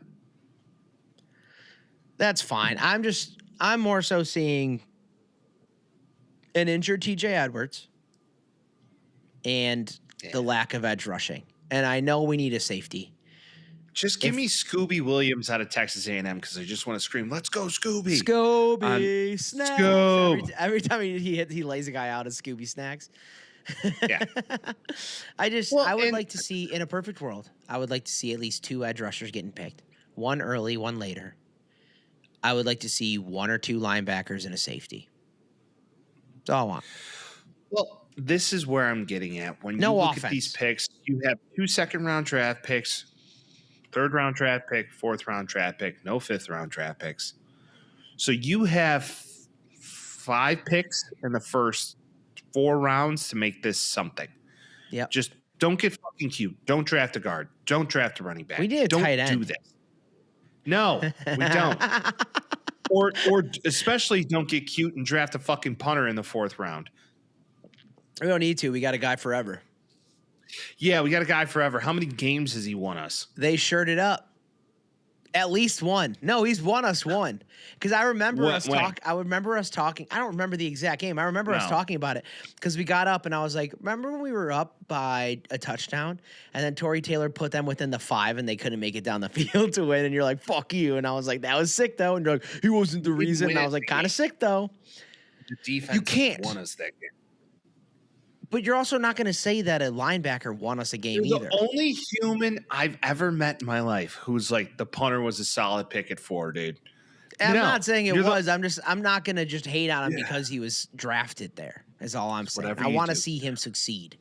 That's fine. I'm more so seeing an injured TJ Edwards and the lack of edge rushing. And I know we need a safety. Just give me Scooby Williams out of Texas A&M because I just want to scream, let's go, Scooby. Scooby snacks. Scoob. Every time he lays a guy out of Scooby snacks. Yeah. I would like to see, in a perfect world, I would like to see at least 2 edge rushers getting picked. One early, one later. I would like to see 1 or 2 linebackers and a safety. That's all I want. Well, this is where I'm getting at. When you look at these picks, you have 2 second-round draft picks, 3rd-round draft pick, 4th-round draft pick, no 5th-round draft picks. So you have 5 picks in the first 4 rounds to make this something. Yeah. Just don't get fucking cute. Don't draft a guard. Don't draft a running back. We need a tight end. Don't do this. No, we don't. Or especially don't get cute and draft a fucking punter in the 4th round. We don't need to. We got a guy forever. Yeah, we got a guy forever. How many games has he won us? They shirted up. At least one. No, he's won us one. Because I remember us talking. I don't remember the exact game. I remember us talking about it. Because we got up and I was like, remember when we were up by a touchdown? And then Torrey Taylor put them within the 5 and they couldn't make it down the field to win. And you're like, fuck you. And I was like, that was sick though. And you're like, he wasn't the reason. And I was like, kind of sick though. The defense won us that game. But you're also not going to say that a linebacker won us a game either. The only human I've ever met in my life who's like the punter was a solid pick at 4, dude. I'm not saying it was. I'm not going to just hate on him because he was drafted there. Is all I'm saying. I want to see him succeed.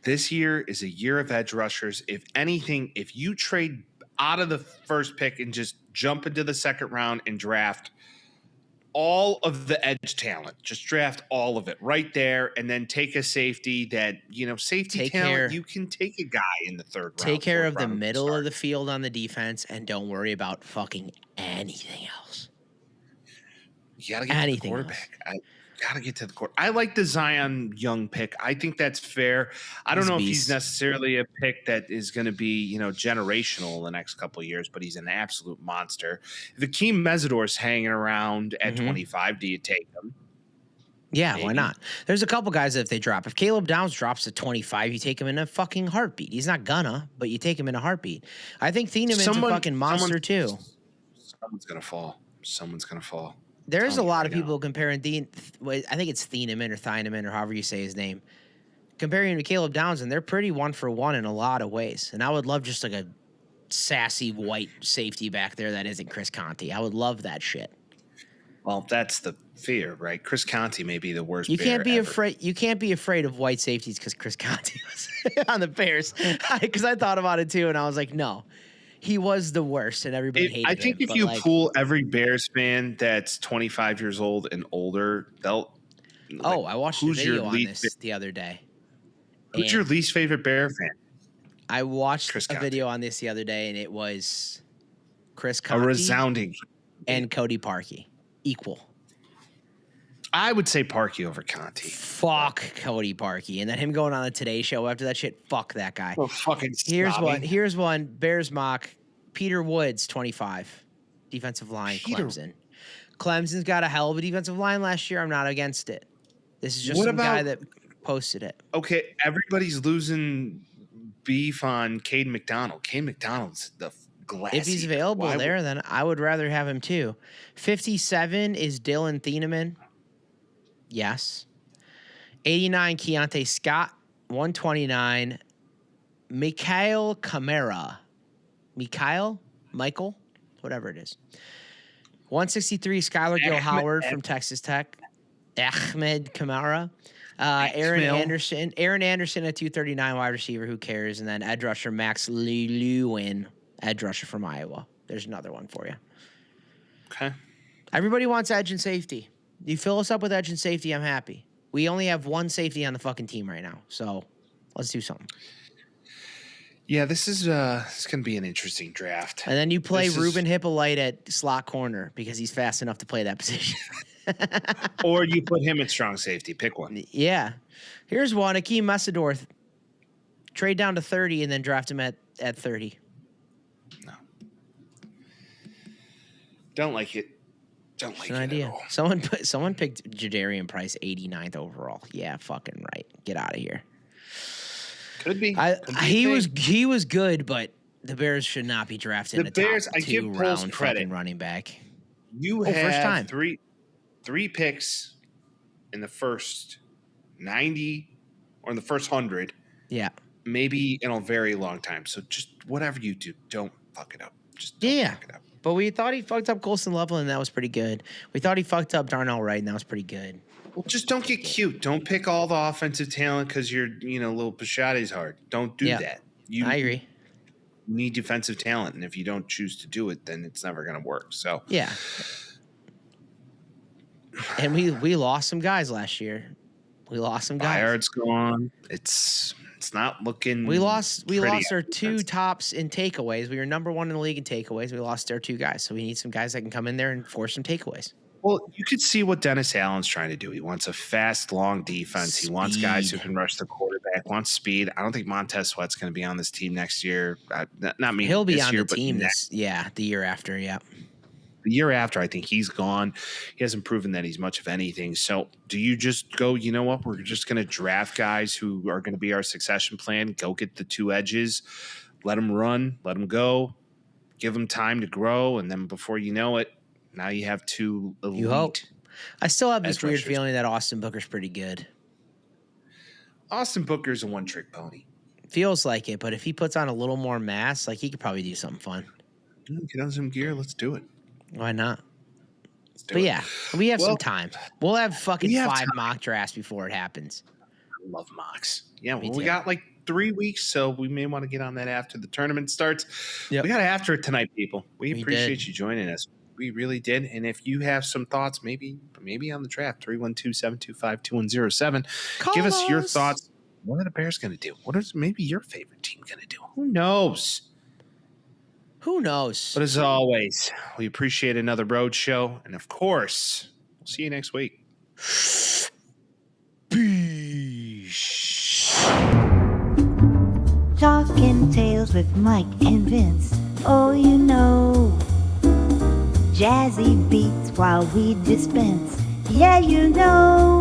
This year is a year of edge rushers. If anything, if you trade out of the first pick and just jump into the 2nd round and draft all of the edge talent, just draft all of it right there, and then take a safety that, talent, you can take a guy in the 3rd round. Take care of the middle of the field on the defense and don't worry about fucking anything else. You got to get the quarterback. Got to get to the court. I like the Zion Young pick. I think that's fair. I don't He's a know if beast. he's necessarily a pick that is going to be, generational in the next couple of years, but he's an absolute monster. If Akeem Mesidor's hanging around at 25, do you take him? Yeah, Maybe. why not? There's a couple guys that if they drop. If Caleb Downs drops to 25, you take him in a fucking heartbeat. He's not gonna, but you take him in a heartbeat. I think Thienemann's a fucking monster too. Someone's going to fall. There's a lot of people comparing I think it's Thienemann or Thienemann or however you say his name. Comparing him to Caleb Downs, and they're pretty 1-for-1 in a lot of ways. And I would love just like a sassy white safety back there that isn't Chris Conte. I would love that shit. Well, that's the fear, right? Chris Conte may be the worst. You can't be ever. afraid. You can't be afraid of white safeties because Chris Conte was on the Bears. Because I thought about it too, and I was like, no. He was the worst, and everybody hated him. I think if you pool every Bears fan that's 25 years old and older, they'll. I watched a video on this the other day. Who's your least favorite Bear fan? I watched a video on this the other day, and it was Chris Conte. A resounding. And Cody Parkey. Equal. I would say Parkey over Conte. Fuck Cody Parkey. And then him going on the Today Show after that shit. Fuck that guy. Oh, fucking Here's one. Bears mock. Peter Woods, 25. Defensive line, Clemson. Clemson's got a hell of a defensive line last year. I'm not against it. This is just some guy that posted it. Okay, everybody's losing beef on Cade McDonald. Cade McDonald's the glassy. If he's available then I would rather have him too. 57 is Dylan Thienemann. Yes. 89, Keontae Scott. 129, Michael Kamara. Michael? Whatever it is. 163, Skylar Gill Howard from Texas Tech. Ahmed Kamara. Aaron Anderson at 239, wide receiver. Who cares? And then edge rusher Max Lewin, edge rusher from Iowa. There's another one for you. Okay. Everybody wants edge and safety. You fill us up with edge and safety, I'm happy. We only have one safety on the fucking team right now, so let's do something. Yeah, this is going to be an interesting draft. And then you play Ruben Hippolyte at slot corner because he's fast enough to play that position. Or you put him at strong safety. Pick one. Yeah. Here's one. Akeem Mesidor. Trade down to 30 and then draft him at 30. No. Don't like it. Don't like it idea. at all. Someone picked Jadarian Price 89th overall. Yeah, fucking right. Get out of here. Could be. He was good, but the Bears should not be drafting the Bears. I give Poles credit. Running back. You have first time. three picks in the first 90 or in the first 100. Yeah. Maybe in a very long time. So just whatever you do, don't fuck it up. Just don't fuck it up. But we thought he fucked up Colson Loveland, and that was pretty good. We thought he fucked up Darnell Wright, and that was pretty good. Well, just don't get cute. Don't pick all the offensive talent because you're, little Pisciotti's hard. Don't do that. I agree. You need defensive talent, and if you don't choose to do it, then it's never going to work. So yeah. And we lost some guys last year. We lost some guys. Byard's gone. It's not looking. We lost our two tops in takeaways. We were number one in the league in takeaways. We lost our two guys, so we need some guys that can come in there and force some takeaways. Well, you could see what Dennis Allen's trying to do. He wants a fast, long defense. He wants guys who can rush the quarterback. Wants speed. I don't think Montez Sweat's going to be on this team next year. Not me. He'll be this on year, the team. The year after. Yeah. The year after, I think he's gone. He hasn't proven that he's much of anything. So do you just go, you know what, we're just going to draft guys who are going to be our succession plan, go get the two edges, let them run, let them go, give them time to grow, and then before you know it, now you have two elite. You hope. I still have this weird feeling that Austin Booker's pretty good. Austin Booker's a one-trick pony. Feels like it, but if he puts on a little more mass, he could probably do something fun. Get on some gear. Let's do it. Why not? But yeah, we have some time. We'll have fucking 5 mock drafts before it happens. I love mocks. Yeah, we got 3 weeks, so we may want to get on that after the tournament starts. Yep. We got after it tonight, people. We appreciate you joining us. We really did. And if you have some thoughts, maybe on the draft, 312-725-2107. Give us your thoughts. What are the Bears going to do? What is maybe your favorite team going to do? Who knows? But as always, we appreciate another road show. And of course, we'll see you next week. Peace. Talking Tales with Mike and Vince. Oh, you know. Jazzy beats while we dispense. Yeah, you know.